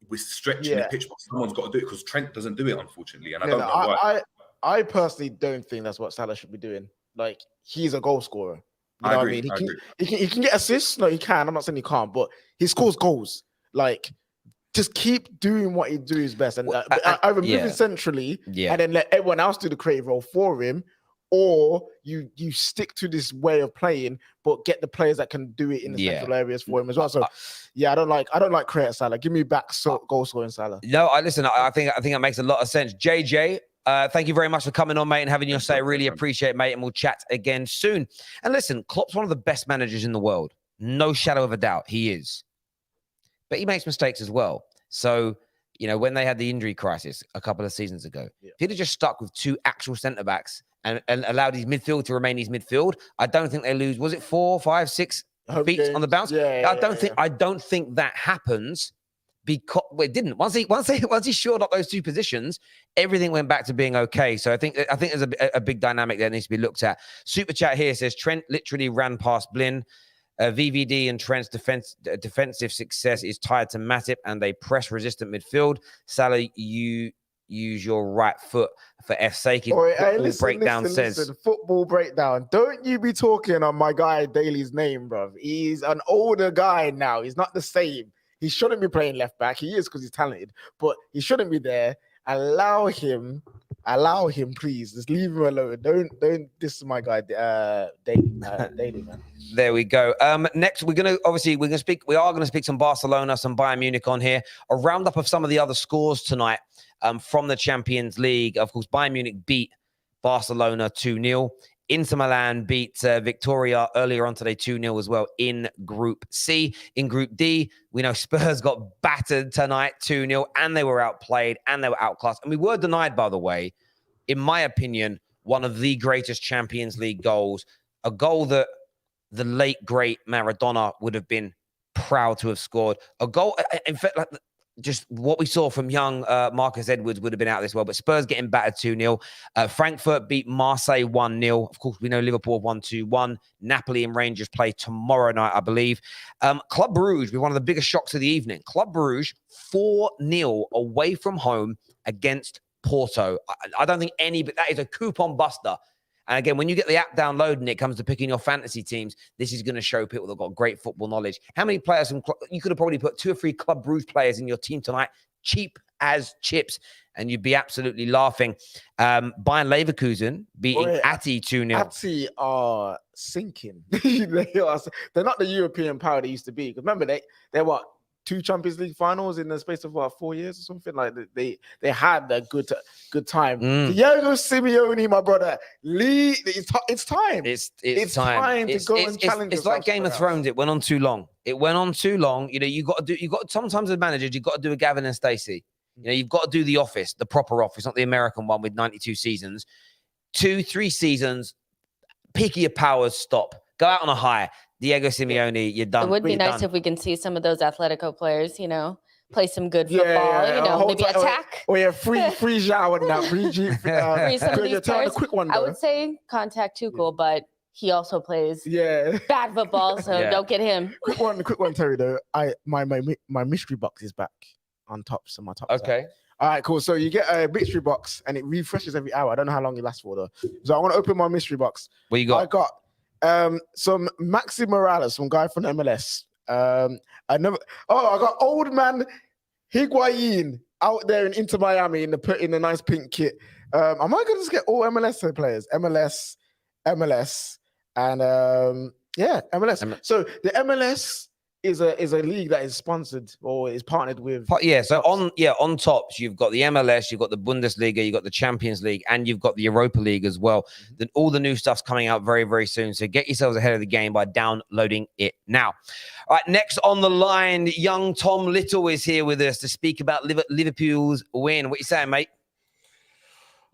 we're stretching the pitch, but someone's got to do it because Trent doesn't do it, unfortunately. And I don't know why. I personally don't think that's what Salah should be doing. Like, he's a goal scorer. You know what I mean? He can get assists. No, he can. I'm not saying he can't, but he scores goals. Like, just keep doing what he does best, and Well, either move yeah. him centrally Yeah. and then let everyone else do the creative role for him, or you stick to this way of playing, but get the players that can do it in the central areas for him as well. So, yeah, I don't like creative Salah. Give me back goal scoring Salah. No, I think that makes a lot of sense. JJ, thank you very much for coming on, mate, and having your say. Really appreciate it, mate, and we'll chat again soon. And listen, Klopp's one of the best managers in the world. No shadow of a doubt, he is. But he makes mistakes as well. So, when they had the injury crisis a couple of seasons ago, if he'd have just stuck with 2 actual centre-backs and allowed his midfield to remain his midfield, I don't think they lose. Was it 4, 5, 6 feet on the bounce? I don't think that happens because it didn't. Once he shored up those 2 positions, everything went back to being okay. So I think there's a big dynamic that needs to be looked at. Super chat here says Trent literally ran past Blin. VVD and Trent's defensive success is tied to Matip and a press-resistant midfield. Salah, you use your right foot for F's sake. Listen, football breakdown. Don't you be talking on my guy Daly's name, bro. He's an older guy now. He's not the same. He shouldn't be playing left back. He is because he's talented, but he shouldn't be there. Allow him, please. Just leave him alone. Don't this is my guy, Daily, man. There we go. Next, we are going to speak some Barcelona, some Bayern Munich on here. A roundup of some of the other scores tonight from the Champions League. Of course, Bayern Munich beat Barcelona 2-0. Inter Milan beat Victoria earlier on today 2-0 as well in Group C. In Group D, we know Spurs got battered tonight 2-0, and they were outplayed and they were outclassed. And we were denied, by the way, in my opinion, one of the greatest Champions League goals, a goal that the late, great Maradona would have been proud to have scored. A goal, in fact, just what we saw from young Marcus Edwards would have been out this well, but Spurs getting battered 2-0. Frankfurt beat Marseille 1-0. Of course, we know Liverpool won 2-1. Napoli and Rangers play tomorrow night, I believe. Club Brugge, one of the biggest shocks of the evening. Club Brugge 4-0 away from home against Porto. I don't think but that is a coupon buster. And again, when you get the app downloaded and it comes to picking your fantasy teams, this is going to show people that have got great football knowledge. How many players you could have probably put 2 or 3 Club Brugge players in your team tonight, cheap as chips, and you'd be absolutely laughing. Bayern Leverkusen beating Ati 2-0. Ati are sinking. They're not the European power they used to be. Remember, they're what? 2 Champions League finals in the space of 4 years or something. Like they had a good time. Diego Simeone, my brother, it's time. It's time to go and challenge. It's like Game of Thrones. It went on too long. Sometimes as managers, you've got to do a Gavin and Stacey. You've got to do the Office, the proper Office, not the American one with 92 seasons. 2-3 seasons, peak of your powers, stop. Go out on a high. Diego Simeone, you're done. It would be nice if we can see some of those Atletico players, play some good football, maybe attack. Free Zhao and that. Free some of these players. A quick one, though. I would say contact Tuchel, but he also plays bad football, so don't get him. Quick one, Terry, though. My mystery box is back on top. So my top. Okay. All right, cool. So you get a mystery box and it refreshes every hour. I don't know how long it lasts for, though. So I want to open my mystery box. What you got? I got some Maxi Morales, some guy from MLS. I got old man Higuain out there in Inter Miami in the nice pink kit. Am I going to just get all MLS players? MLS, and MLS. So the MLS is a league that is sponsored or is partnered with. So on tops, you've got the MLS, you've got the Bundesliga, you've got the Champions League, and you've got the Europa League as well. Then all the new stuff's coming out very, very soon. So get yourselves ahead of the game by downloading it now. All right, next on the line, young Tom Little is here with us to speak about Liverpool's win. What you saying, mate?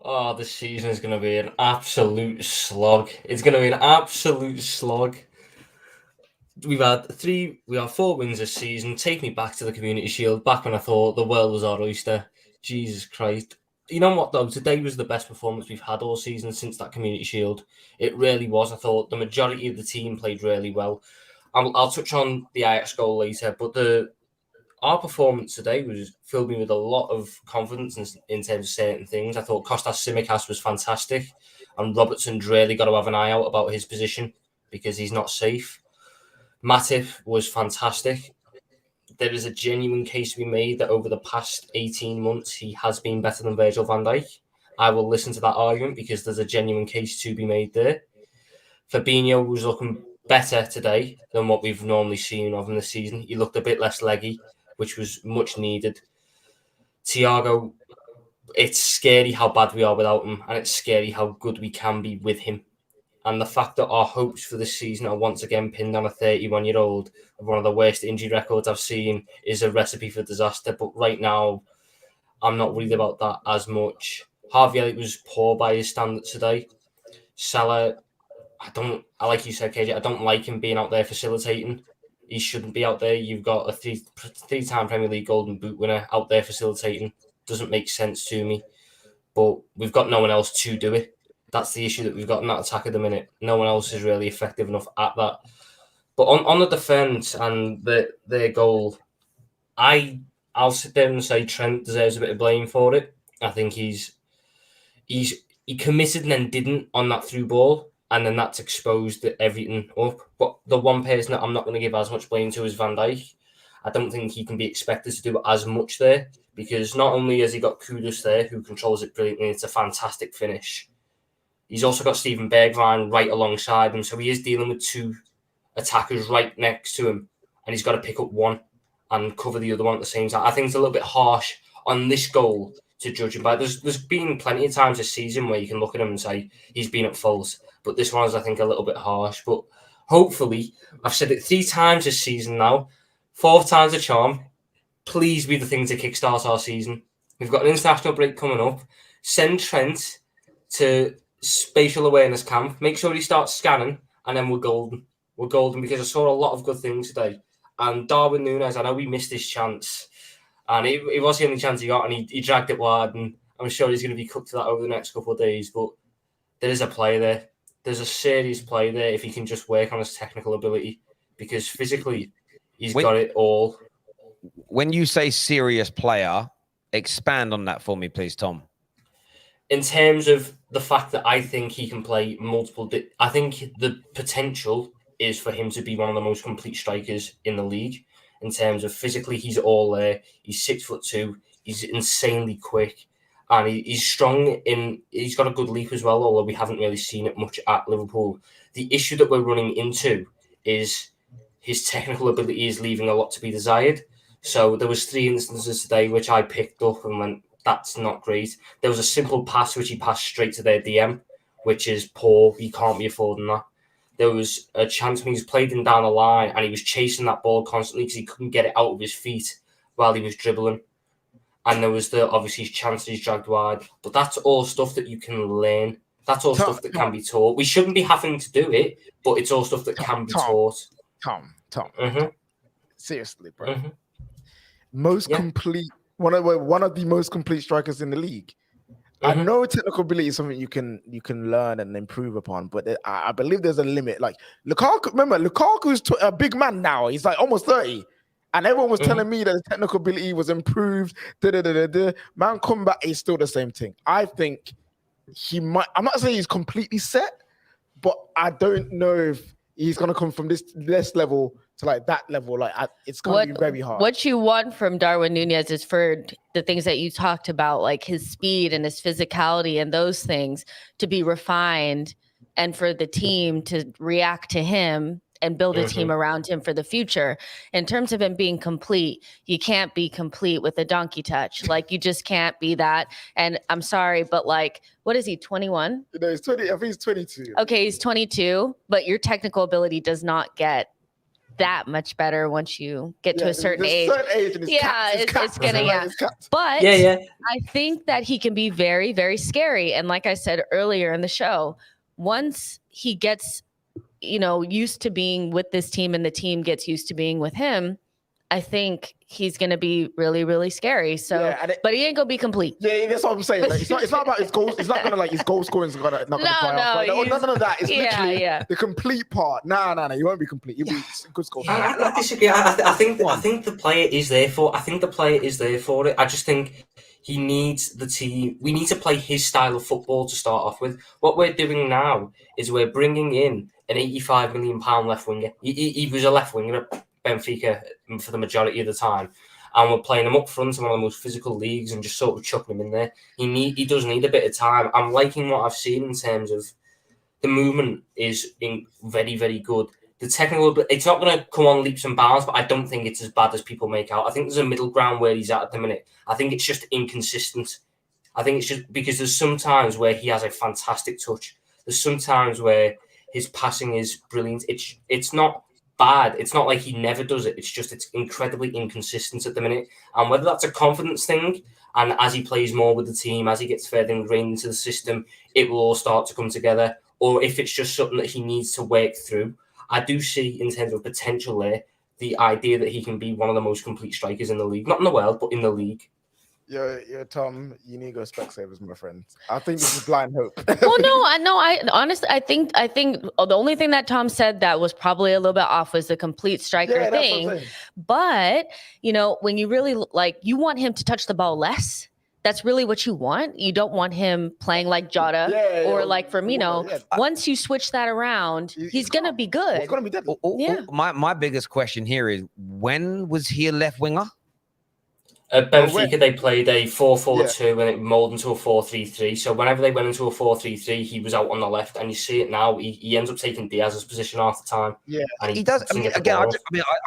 Oh, this season is going to be an absolute slog. It's going to be an absolute slog. We have 4 wins this season. Take me back to the Community Shield, back when I thought the world was our oyster. Jesus Christ. You know what, though? Today was the best performance we've had all season since that Community Shield. It really was. I thought the majority of the team played really well. I'll touch on the Ajax goal later, but our performance today filled me with a lot of confidence in terms of certain things. I thought Kostas Tsimikas was fantastic, and Robertson's really got to have an eye out about his position because he's not safe. Matip was fantastic. there is a genuine case to be made that over the past 18 months, he has been better than Virgil van Dijk. I will listen to that argument because there's a genuine case to be made there. Fabinho was looking better today than what we've normally seen of him this season. He looked a bit less leggy, which was much needed. Thiago, it's scary how bad we are without him, and it's scary how good we can be with him. And the fact that our hopes for this season are once again pinned on a 31-year-old with one of the worst injury records I've seen is a recipe for disaster. But right now, I'm not worried about that as much. Harvey Elliott was poor by his standards today. Salah, like you said, KJ, I don't like him being out there facilitating. He shouldn't be out there. You've got a three-time Premier League Golden Boot winner out there facilitating. Doesn't make sense to me. But we've got no one else to do it. That's the issue that we've got in that attack at the minute. No one else is really effective enough at that. But on the defence and their goal, I'll sit there and say Trent deserves a bit of blame for it. I think he committed and then didn't on that through ball, and then that's exposed everything up. But the one person that I'm not going to give as much blame to is Van Dijk. I don't think he can be expected to do as much there, because not only has he got Kudus there, who controls it brilliantly, it's a fantastic finish. He's also got Steven Bergwijn right alongside him, so he is dealing with two attackers right next to him, and he's got to pick up one and cover the other one at the same time. I think it's a little bit harsh on this goal to judge him by. There's been plenty of times this season where you can look at him and say he's been at fault, but this one is, I think, a little bit harsh. But hopefully, I've said it 3 times this season now, 4th time's a charm. Please be the thing to kickstart our season. We've got an international break coming up. Send Trent to spatial awareness camp. Make sure he starts scanning, and then we're golden. We're golden because I saw a lot of good things today. And Darwin Núñez, I know we missed his chance, and it was the only chance he got, and he dragged it wide, and I'm sure he's going to be cooked to that over the next couple of days. But there is a play there. There's a serious play there if he can just work on his technical ability, because physically he's got it all. When you say serious player, expand on that for me, please, Tom. In terms of the fact that I think he can play multiple... I think the potential is for him to be one of the most complete strikers in the league. In terms of physically, he's all there. He's 6'2". He's insanely quick. And he's strong he's got a good leap as well, although we haven't really seen it much at Liverpool. The issue that we're running into is his technical ability is leaving a lot to be desired. So there was 3 instances today which I picked up and went, that's not great. There was a simple pass which he passed straight to their DM, which is poor. You can't be affording that. There was a chance when he was played in down the line and he was chasing that ball constantly because he couldn't get it out of his feet while he was dribbling. And there was obviously chance he's dragged wide. But that's all stuff that you can learn. That's all stuff that can be taught. We shouldn't be having to do it, but it's all stuff that can be taught. Tom. Mm-hmm. Seriously, bro. Mm-hmm. Complete, one of the most complete strikers in the league. Mm-hmm. I know technical ability is something you can learn and improve upon, but I believe there's a limit. Like Lukaku, remember Lukaku's a big man now. He's like almost 30, and everyone was telling me that the technical ability was improved. Man, combat is still the same thing. I think he might. I'm not saying he's completely set, but I don't know if he's gonna come from this level to like that level. Like it's gonna be very hard. What you want from Darwin Núñez is for the things that you talked about, like his speed and his physicality and those things to be refined, and for the team to react to him and build a team around him for the future. In terms of him being complete, you can't be complete with a donkey touch. Like you just can't be that. And I'm sorry, but like, what is he, 21? No, he's 20. I think he's 22. Okay, he's 22, but your technical ability does not get that much better once you get to a certain age. It's gonna, But I think that he can be very, very scary. And like I said earlier in the show, once he gets used to being with this team and the team gets used to being with him, I think he's going to be really, really scary. So, but he ain't going to be complete. Yeah, that's what I'm saying. Like, it's not about his goals. It's not going to like his goal scoring is not going to fly off. None of that. It's literally the complete part. No. You won't be complete. You'll be a good score. I disagree. I think the player is there for. I think the player is there for it. I just think he needs the team. We need to play his style of football to start off with. What we're doing now is we're bringing in an £85 million left winger. He was a left winger at Benfica for the majority of the time, and we're playing him up front in one of the most physical leagues and just sort of chucking him in there. He does need a bit of time. I'm liking what I've seen in terms of the movement is very, very good. The technical, it's not going to come on leaps and bounds, but I don't think it's as bad as people make out. I think there's a middle ground where he's at the minute. I think it's just inconsistent. I think it's just because there's some times where he has a fantastic touch. There's some times where his passing is brilliant. It's not bad. It's not like he never does it. It's just it's incredibly inconsistent at the minute. And whether that's a confidence thing, and as he plays more with the team, as he gets further ingrained into the system, it will all start to come together. Or if it's just something that he needs to work through. I do see in terms of potential there, the idea that he can be one of the most complete strikers in the league. Not in the world, but in the league. You're Tom, you need to go Specsavers, my friend. I think this is blind hope. Well, no, I honestly, I think the only thing that Tom said that was probably a little bit off was the complete striker thing. But, you know, when you really you want him to touch the ball less. That's really what you want. You don't want him playing like Jota or like Firmino. Once you switch that around, he's going to be good. He's going to be dead. My biggest question here is, when was he a left winger? At Benfica, they played a 4-4-2 and it molded into a 4-3-3. So whenever they went into a 4-3-3, he was out on the left, and you see it now. He ends up taking Diaz's position half the time. Yeah, and he does. I mean, again,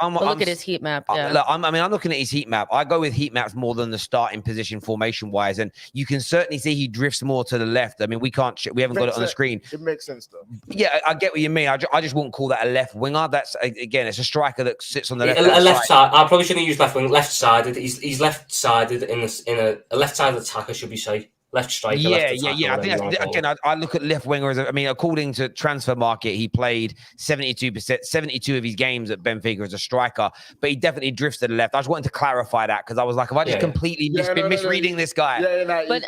look at his heat map. Yeah. I'm looking at his heat map. I go with heat maps more than the starting position formation wise, and you can certainly see he drifts more to the left. I mean, we haven't got it on the screen. It makes sense though. Yeah, I get what you mean. I just wouldn't call that a left winger. That's again, it's a striker that sits on the left. A left side. I probably shouldn't use left wing. Left sided. He's left-sided in a left-sided attacker, should we say? Left striker. Yeah. Left I think that's, again, I look at left winger as according to Transfer Market, he played 72% of his games at Benfica as a striker, but he definitely drifts to the left. I just wanted to clarify that because I was like, have I just completely been misreading this guy? But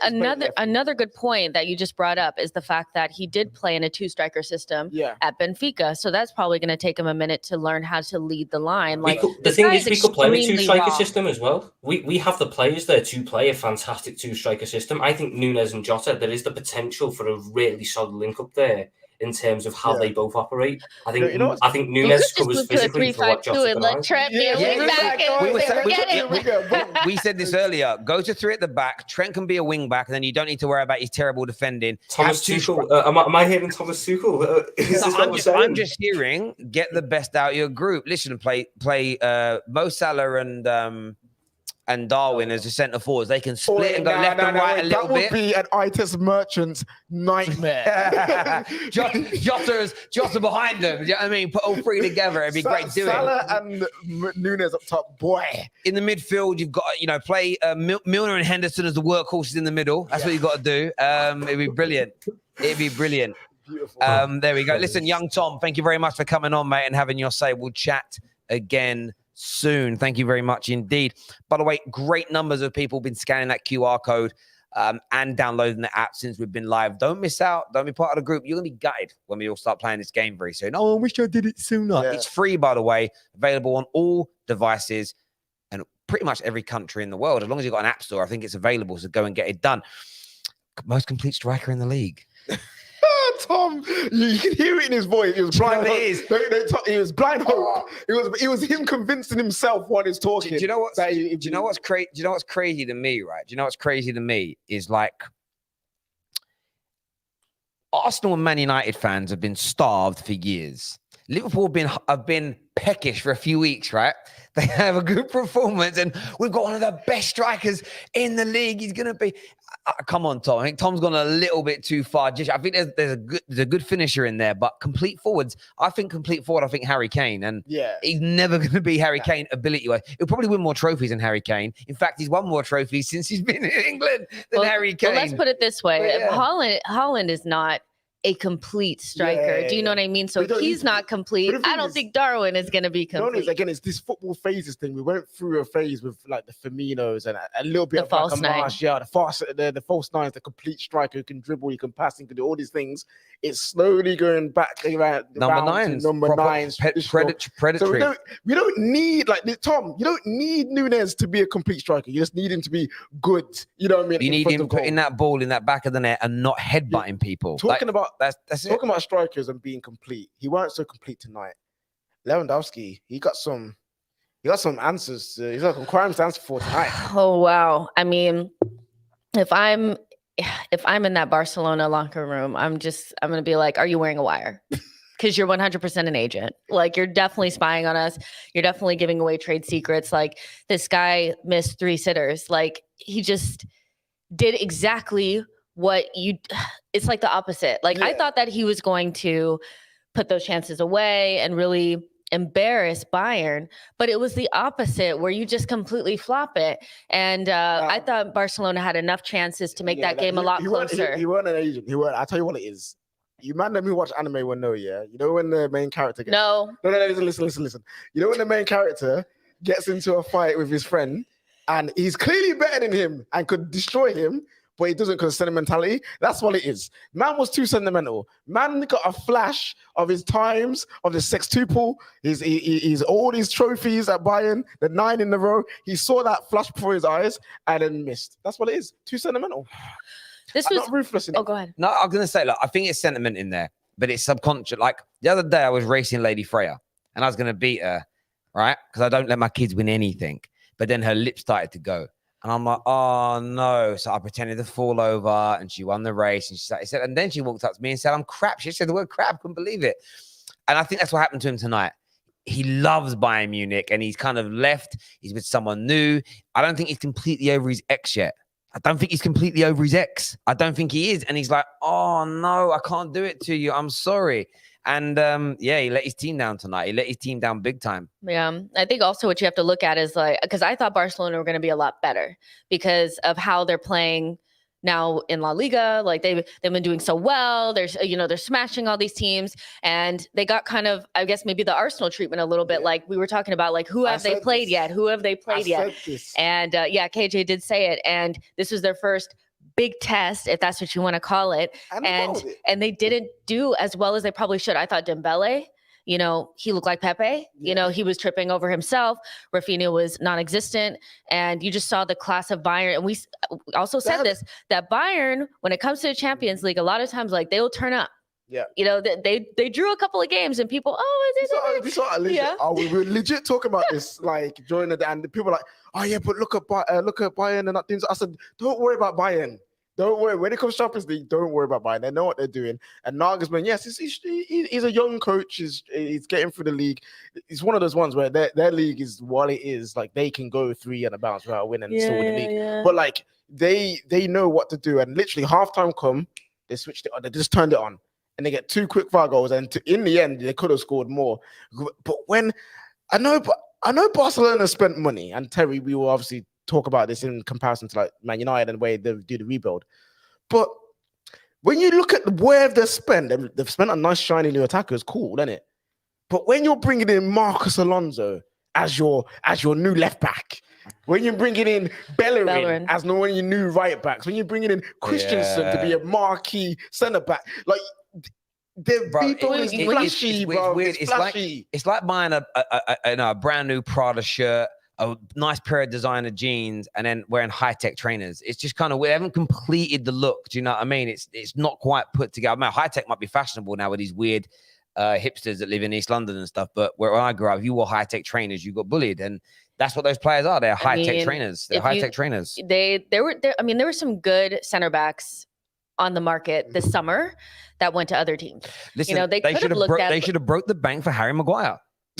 another good point that you just brought up is the fact that he did play in a two-striker system at Benfica, so that's probably going to take him a minute to learn how to lead the line. The thing is, we could play a two-striker system as well. We have the players there to play a fantastic two-striker system. I think Nunes and Jota, there is the potential for a really solid link up there in terms of how they both operate. I think Nunes covers physically for what Jota does. We said this earlier. Go to three at the back. Trent can be a wing back, and then you don't need to worry about his terrible defending. Thomas Tuchel. Am I hearing Thomas Tuchel? I'm just hearing get the best out of your group. Listen, play Mo Salah and Darwin as the centre forwards. They can split and go left and right a little bit. That would be an Itis Merchant's nightmare. Jota behind them. You know what I mean? Put all three together. It'd be great doing. Salah and Nunes up top, boy. In the midfield, you've got play Milner and Henderson as the workhorses in the middle. That's what you've got to do. It'd be brilliant. Beautiful. There we go. Listen, young Tom, thank you very much for coming on, mate, and having your say. We'll chat again soon. Thank you very much indeed. By the way, great numbers of people been scanning that QR code and downloading the app since we've been live. Don't miss out. Don't be part of the group. You're going to be gutted when we all start playing this game very soon. Oh, I wish I did it sooner. It's free, by the way, available on all devices and pretty much every country in the world. As long as you've got an app store, I think it's available. So go and get it done. Most complete striker in the league. Tom, you can hear it in his voice. It was blind hope. It was blind hope. It was him convincing himself what he's talking. Do you know what? Do you know what's crazy? Do you know what's crazy to me, right? Do you know what's crazy to me is like Arsenal and Man United fans have been starved for years. Liverpool have been peckish for a few weeks, right? They have a good performance, and we've got one of the best strikers in the league. He's going to be. Come on, Tom. I think Tom's gone a little bit too far. I think there's a good finisher in there, but complete forwards. I think Harry Kane, and he's never going to be Harry Kane ability-wise. He'll probably win more trophies than Harry Kane. In fact, he's won more trophies since he's been in England than Harry Kane. Well, let's put it this way: Haaland is not a complete striker. Do you know what I mean? So if he's not complete, I don't think Darwin is going to be complete. Again, it's this football phases thing. We went through a phase with like the Firminos and a little bit the of false like nine. The false nines, the complete striker who can dribble, he can pass, he can do all these things. It's slowly going back around number nines. Predatory. So we don't need Tom. You don't need Nunes to be a complete striker. You just need him to be good. You know what I mean? You need him putting that ball in that back of the net and not headbutting people. Talking about talking about strikers and being complete. He weren't so complete tonight. Lewandowski, he got some He got some answers. He's got some crimes to answer for tonight. Oh wow. I mean, if I'm in that Barcelona locker room, I'm gonna be like, are you wearing a wire? Because you're 100% an agent. Like, you're definitely spying on us. You're definitely giving away trade secrets. Like, this guy missed 3 sitters. Like, he just did exactly what it's like the opposite. Like, I thought that he was going to put those chances away and really embarrass Bayern, but it was the opposite, where you just completely flop it. And I thought Barcelona had enough chances to make that game a lot closer. He weren't an agent. He weren't. I tell you what it is. You man let me watch anime will know, yeah. You know when the main character gets No, listen. You know when the main character gets into a fight with his friend and he's clearly better than him and could destroy him, but he doesn't because of sentimentality. That's what it is. Man was too sentimental. Man got a flash of his times, of the sextuple, he's all these trophies at Bayern, the 9 in a row. He saw that flash before his eyes and then missed. That's what it is. Too sentimental. This I'm was not ruthless in Oh, it. go ahead. No, I'm gonna say, look, I think it's sentiment in there, but it's subconscious. Like the other day, I was racing Lady Freya, and I was gonna beat her, right? Because I don't let my kids win anything. But then her lips started to go, and I'm like, oh no! So I pretended to fall over, and she won the race. And she said, and then she walked up to me and said, "I'm crap." She said the word "crap." Couldn't believe it. And I think that's what happened to him tonight. He loves Bayern Munich, and he's kind of left. He's with someone new. I don't think he's completely over his ex yet. I don't think he's completely over his ex. I don't think he is. And he's like, oh, no, I can't do it to you. I'm sorry. And he let his team down tonight. He let his team down big time. Yeah. I think also what you have to look at is like, because I thought Barcelona were going to be a lot better because of how they're playing now in La Liga. Like they've been doing so well. They're smashing all these teams, and they got kind of, I guess, maybe the Arsenal treatment a little bit. Yeah. Like we were talking about, like who have they played yet? Who have they played yet? And KJ did say it, and this was their first big test, if that's what you want to call it. And they didn't do as well as they probably should. I thought Dembele, he looked like Pepe. Yeah. He was tripping over himself. Rafinha was non-existent. And you just saw the class of Bayern. And we also said that Bayern, when it comes to the Champions League, a lot of times, like, they'll turn up. Yeah. They drew a couple of games and people, we were legit talking about this, like, during the day. And the people were like, oh, yeah, but look at Bayern and that things. I said, don't worry about Bayern. Don't worry. When it comes to Champions League, don't worry about Bayern. They know what they're doing. And Nagelsmann, yes, he's a young coach. He's getting through the league. It's one of those ones where their league is what it is. Like, they can go 3 and a bounce without winning and still win the league. Yeah. But, like, they know what to do. And literally, halftime come, they switched it on. They just turned it on. And they get 2 quick fire goals. And in the end, they could have scored more. But when I know Barcelona spent money, and Terry, we will obviously talk about this in comparison to like Man United and the way they do the rebuild. But when you look at where they've spent a nice shiny new attacker. It's cool, isn't it? But when you're bringing in Marcus Alonso as your new left back, when you're bringing in Bellerin as one of your new right backs, when you're bringing in Christensen to be a marquee centre back, like they're flashy, bro. It's flashy. It's like buying a brand new Prada shirt, a nice pair of designer jeans, and then wearing high-tech trainers. It's just kind of, we haven't completed the look. Do you know what I mean? It's not quite put together. I mean, high-tech might be fashionable now with these weird hipsters that live in East London and stuff. But where I grew up, if you wore high-tech trainers, you got bullied. And that's what those players are. They're high-tech trainers. They're high-tech trainers. There were some good center backs on the market this summer that went to other teams. Listen, they should have broke the bank for Harry Maguire.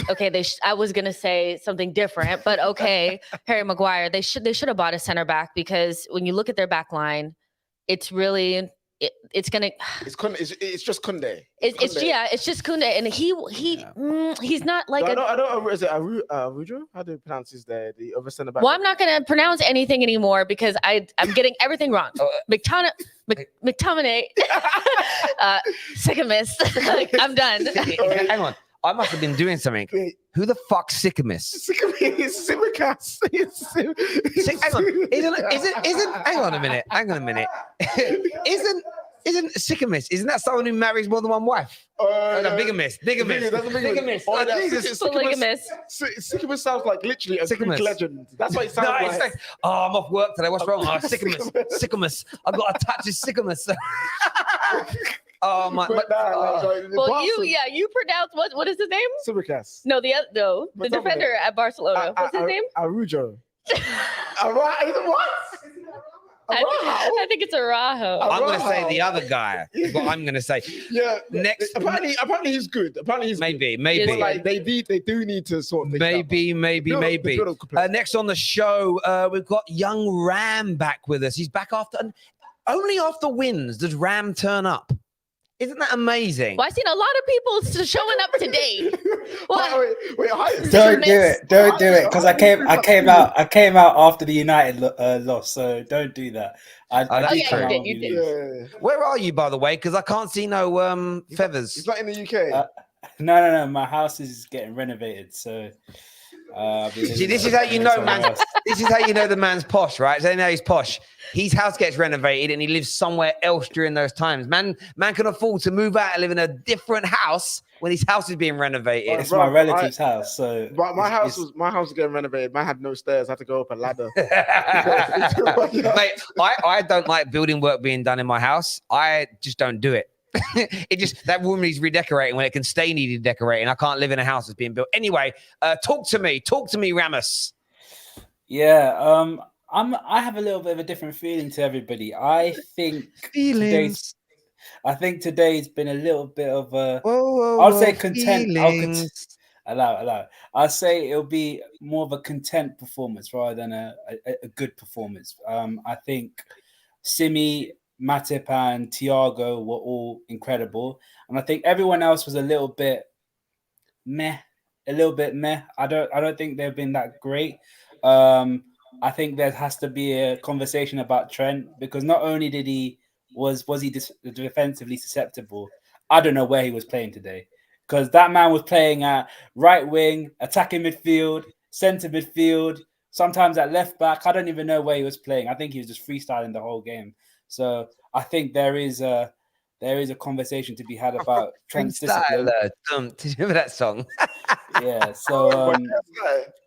Okay, I was gonna say something different, but okay, Harry Maguire. They should have bought a center back, because when you look at their back line, it's really it's just Kunde. It's just Kunde, and he's not like I don't. Is it Araujo? How do you pronounce the other center back? Well, I'm not gonna pronounce anything anymore because I'm getting everything wrong. McTominay, Sycamus. Like, I'm done. Hang on. I must have been doing something. Who the fuck's Sycamus? Sycamus. Simicast. Hang on a minute. Isn't Sycamus? Isn't that someone who marries more than one wife? Bigamist. Oh, Jesus. Sycamus sounds like literally a Greek legend. That's what it sounds like. It's like, oh, I'm off work today. What's wrong? Oh, Sycamus. I've got a touch of Sycamus. Oh my! But nah, Well, you pronounce what is his name? Simicast. No, the What's defender at Barcelona. What's his name? Arujo. What? I think it's Araujo. I'm going to say the other guy. Is what I'm going to say. Yeah. Next, Apparently he's good. Apparently he's maybe. But like they do need to sort things out. Maybe. Next on the show, we've got young Ram back with us. He's back only after wins does Ram turn up. Isn't that amazing? Well, I've seen a lot of people showing up today. Wait, Don't do it. Don't do it. Because I came out after the United loss. So don't do that. You did. Where are you, by the way? Because I can't see no feathers. He's not in the UK. No. My house is getting renovated. So see, this is how you know, man. This is how you know the man's posh, right? So now he's posh. His house gets renovated and he lives somewhere else during those times. Man can afford to move out and live in a different house when his house is being renovated. It's my relative's house. So my house was getting renovated. Man had no stairs. I had to go up a ladder. Mate, I don't like building work being done in my house. I just don't do it. That room needs redecorating when it can stay needed decorating. I can't live in a house that's being built. Anyway, talk to me, Ramos. Yeah, I have a little bit of a different feeling to everybody. I think today's been a little bit of a I'll say content. Allow. I'll say it'll be more of a content performance rather than a good performance. I think Simi, Matip and Thiago were all incredible. And I think everyone else was a little bit meh. I don't think they've been that great. I think there has to be a conversation about Trent, because not only was he defensively susceptible, I don't know where he was playing today, because that man was playing at right wing, attacking midfield, centre midfield, sometimes at left back. I don't even know where he was playing. I think he was just freestyling the whole game. So I think there is a conversation to be had about Trent's discipline. Did you remember that song? Yeah. So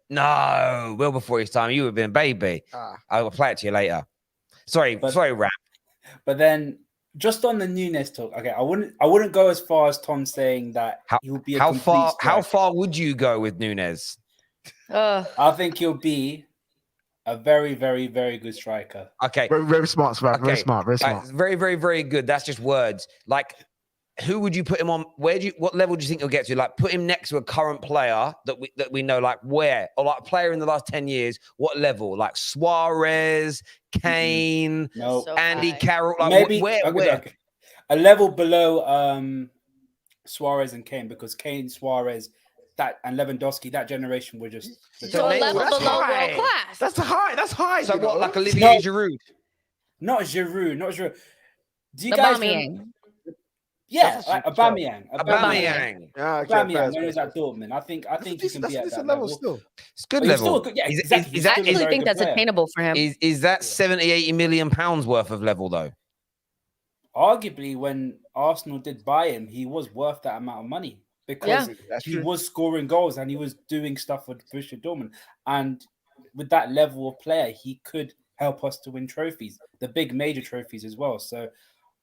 no, well before his time. You would have been a baby. I will play it to you later. Sorry, Ram. But then, just on the Nunes talk, okay, I wouldn't go as far as Tom saying that he will be a complete striker. How far would you go with Nunes? I think he'll be a very, very, very good striker. Okay, very smart, okay. Very smart. Very, very, very good. That's just words. Like, who would you put him on? What level do you think he'll get to? Like, put him next to a current player that we know, like where, or like a player in the last 10 years. What level? Like Suarez, Kane, Andy Carroll. Like maybe where? Okay. A level below Suarez and Kane, because Kane, Suarez, and Lewandowski, that generation were just so a level below world class. That's high. So what? Like Olivier Giroud? Not Giroud. Do you guys remember? Yeah, like Aubameyang. Yeah, Aubameyang when he was at Dortmund. I think he can be at that level still. It's good level. I actually think that's attainable for him. Is that 70-80 million pounds worth of level though? Arguably, when Arsenal did buy him, he was worth that amount of money, because he was scoring goals and he was doing stuff for Borussia Dortmund. And with that level of player, he could help us to win trophies, the big major trophies as well. So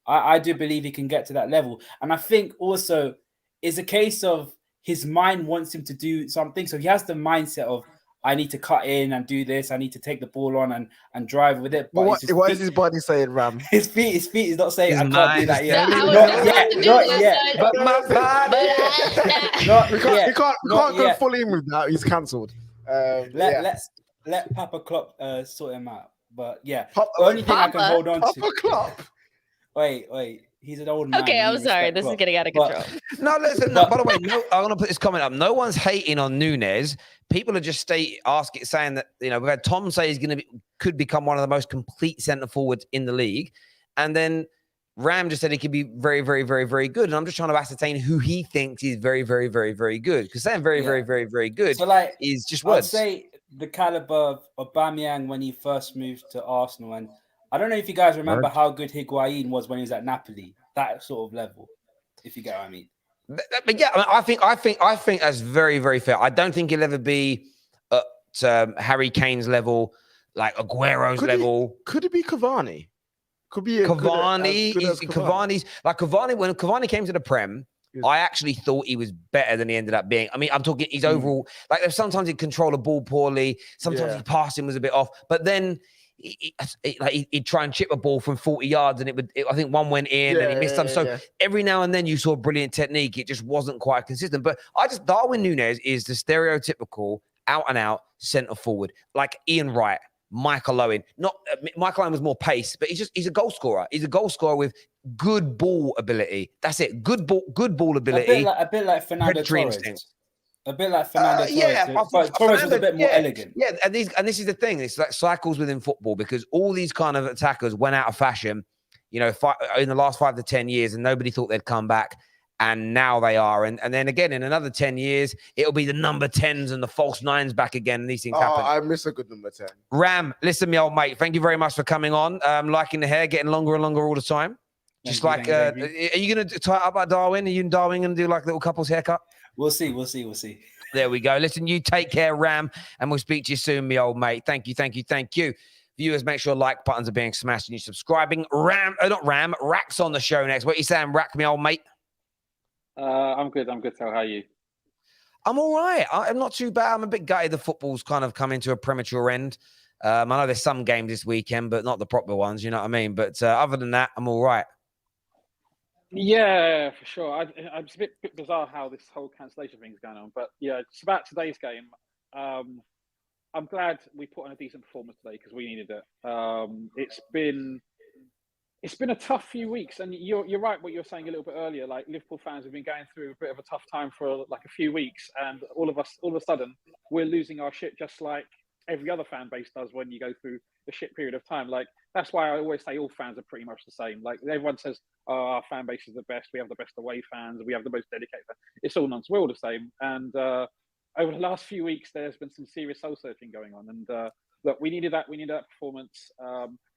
I do believe he can get to that level. And I think also it's a case of his mind wants him to do something. So he has the mindset of, I need to cut in and do this. I need to take the ball on and drive with it. But what is his body saying, Ram? His feet is not saying, I can't do that yet. We can't go fully in with that. He's cancelled. Let Papa Klopp sort him out. But yeah, the only thing I can hold on to. Papa Klopp. Wait. He's an old man. Okay, I'm sorry. This is getting out of control. No, listen. By the way, I want to put this comment up. No one's hating on Nunes. People are just saying that, we've had Tom say he's could become one of the most complete centre forwards in the league, and then Ram just said he could be very, very, very, very good. And I'm just trying to ascertain who he thinks is very, very, very, very good. Because saying very, very, very, very good is just words. I'd say the caliber of Aubameyang when he first moved to Arsenal, and I don't know if you guys remember how good Higuain was when he was at Napoli. That sort of level, if you get what I mean. But yeah, I think that's very, very fair. I don't think he'll ever be at Harry Kane's level, like Aguero's level. Could it be Cavani? Could be Cavani. Cavani. When Cavani came to the Prem, I actually thought he was better than he ended up being. I mean, I'm talking he's overall, like sometimes he'd control the ball poorly. Sometimes his passing was a bit off. But then he'd try and chip a ball from 40 yards and I think one went in and he missed some. So every now and then you saw brilliant technique. It just wasn't quite consistent. But Darwin Núñez is the stereotypical out and out centre forward, like Ian Wright, Michael Owen. Michael Owen was more pace, but he's a goal scorer. He's a goal scorer with good ball ability. That's it. Good ball ability. A bit like Fernando Torres. Instinct. A bit like Fernando Torres. Yeah, but Torres was a bit more elegant. Yeah, and this is the thing. It's like cycles within football because all these kind of attackers went out of fashion, in the last 5 to 10 years, and nobody thought they'd come back. And now they are. And then again, in another 10 years, it'll be the number 10s and the false 9s back again. And these things happen. I miss a good number 10. Ram, listen, me old mate. Thank you very much for coming on. Liking the hair, getting longer and longer all the time. Thank you. Are you going to tie it up at Darwin? Are you and Darwin going to do like a little couple's haircut? We'll see. There we go. Listen, you take care, Ram, and we'll speak to you soon, me old mate. Thank you. Viewers, make sure like buttons are being smashed and you're subscribing. Rack's on the show next. What are you saying, Rack, me old mate? I'm good. So how are you? I'm all right. I'm not too bad. I'm a bit gutted the football's kind of coming to a premature end. I know there's some games this weekend, but not the proper ones. You know what I mean? But other than that, I'm all right. Yeah, for sure. It's a bit bizarre how this whole cancellation thing's going on. But yeah, it's about today's game. I'm glad we put on a decent performance today because we needed it. It's been a tough few weeks, and you're right what you were saying a little bit earlier. Like Liverpool fans have been going through a bit of a tough time for like a few weeks, and all of a sudden we're losing our shit, just like every other fan base does when you go through the shit period of time. Like that's why I always say all fans are pretty much the same. Like everyone says, oh, our fan base is the best. We have the best away fans. We have the most dedicated fans. It's all nonsense. We're all the same. And over the last few weeks, there's been some serious soul searching going on, and. Look, we needed that. We needed that performance.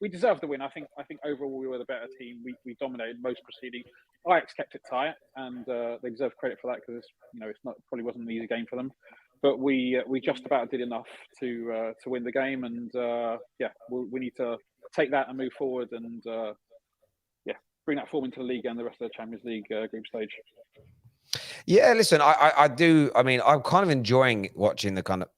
We deserved the win. I think overall we were the better team. We dominated most proceedings. Ajax kept it tight, and they deserve credit for that because it's probably wasn't an easy game for them. But we just about did enough to win the game, and we need to take that and move forward, and bring that form into the league and the rest of the Champions League group stage. Yeah, listen, I do. I mean, I'm kind of enjoying watching the kind of.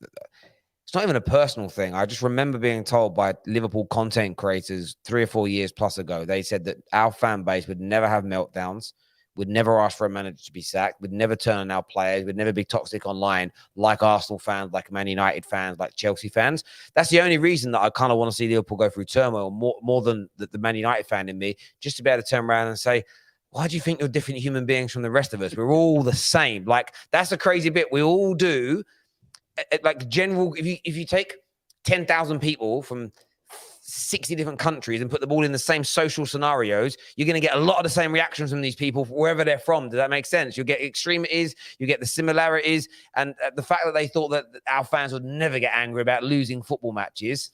It's not even a personal thing. I just remember being told by Liverpool content creators 3 or 4 years plus ago, they said that our fan base would never have meltdowns, would never ask for a manager to be sacked, would never turn on our players, would never be toxic online like Arsenal fans, like Man United fans, like Chelsea fans. That's the only reason that I kind of want to see Liverpool go through turmoil more than the Man United fan in me, just to be able to turn around and say, why do you think you're different human beings from the rest of us? We're all the same. Like, that's the crazy bit. We all do. Like general, if you take 10,000 people from 60 different countries and put them all in the same social scenarios, you're going to get a lot of the same reactions from these people wherever they're from. Does that make sense? You'll get extremities, you get the similarities, and the fact that they thought that our fans would never get angry about losing football matches.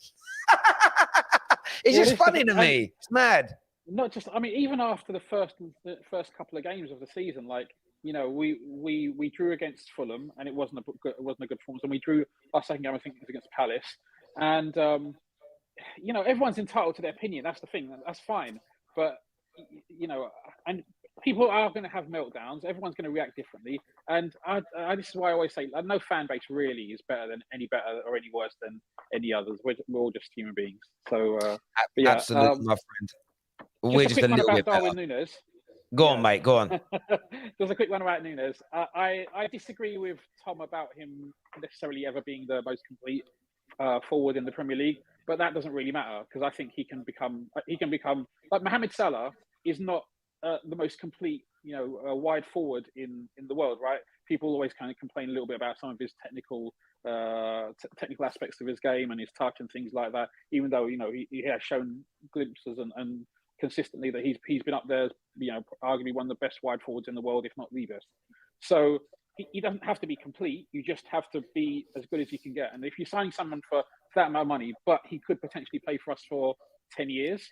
It's just funny to me. It's mad. Not just, I mean, even after the first couple of games of the season, like. We drew against Fulham, and it wasn't a good performance. And we drew our second game, I think, against Palace. And everyone's entitled to their opinion. That's the thing. That's fine. But and people are going to have meltdowns. Everyone's going to react differently. And this is why I always say, no fan base really is any better or any worse than any others. We're all just human beings. So absolutely, my friend. We're just a little bit better. Darwin Núñez. Go on, mate. Go on. There's a quick one about Núñez. I disagree with Tom about him necessarily ever being the most complete forward in the Premier League, but that doesn't really matter because I think he can become like Mohamed Salah is not the most complete, wide forward in the world, right? People always kind of complain a little bit about some of his technical aspects of his game and his touch and things like that. Even though he has shown glimpses and consistently that he's been up there, arguably one of the best wide forwards in the world, if not the best. So he doesn't have to be complete. You just have to be as good as you can get. And if you're signing someone for that amount of money, but he could potentially play for us for 10 years,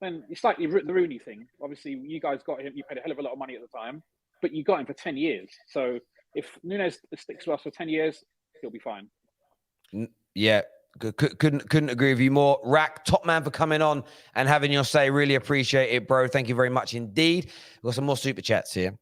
then it's like the Rooney thing. Obviously, you guys got him. You paid a hell of a lot of money at the time, but you got him for 10 years. So if Núñez sticks to us for 10 years, he'll be fine. Yeah. Couldn't agree with you more. Rack, top man for coming on and having your say. Really appreciate it, bro. Thank you very much indeed. We've got some more super chats here.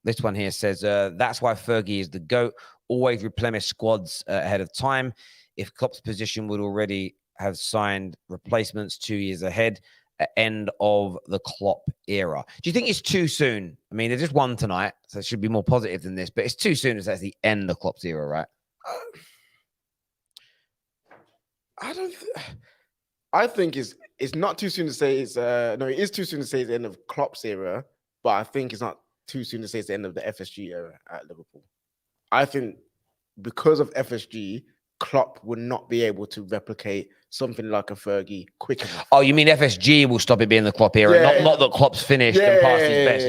This one here says, that's why Fergie is the GOAT. Always replenish squads ahead of time. If Klopp's position would already have signed replacements 2 years ahead, at end of the Klopp era. Do you think it's too soon? I mean, they just won tonight, so it should be more positive than this, but it's too soon as that's the end of Klopp's era, right? I think it's not too soon to say it's no, it is too soon to say it's the end of Klopp's era, but I think it's not too soon to say it's the end of the FSG era at Liverpool. I think because of FSG, Klopp would not be able to replicate something like a Fergie quick enough. Oh, you mean FSG will stop it being the Klopp era, not that Klopp's finished and past his best.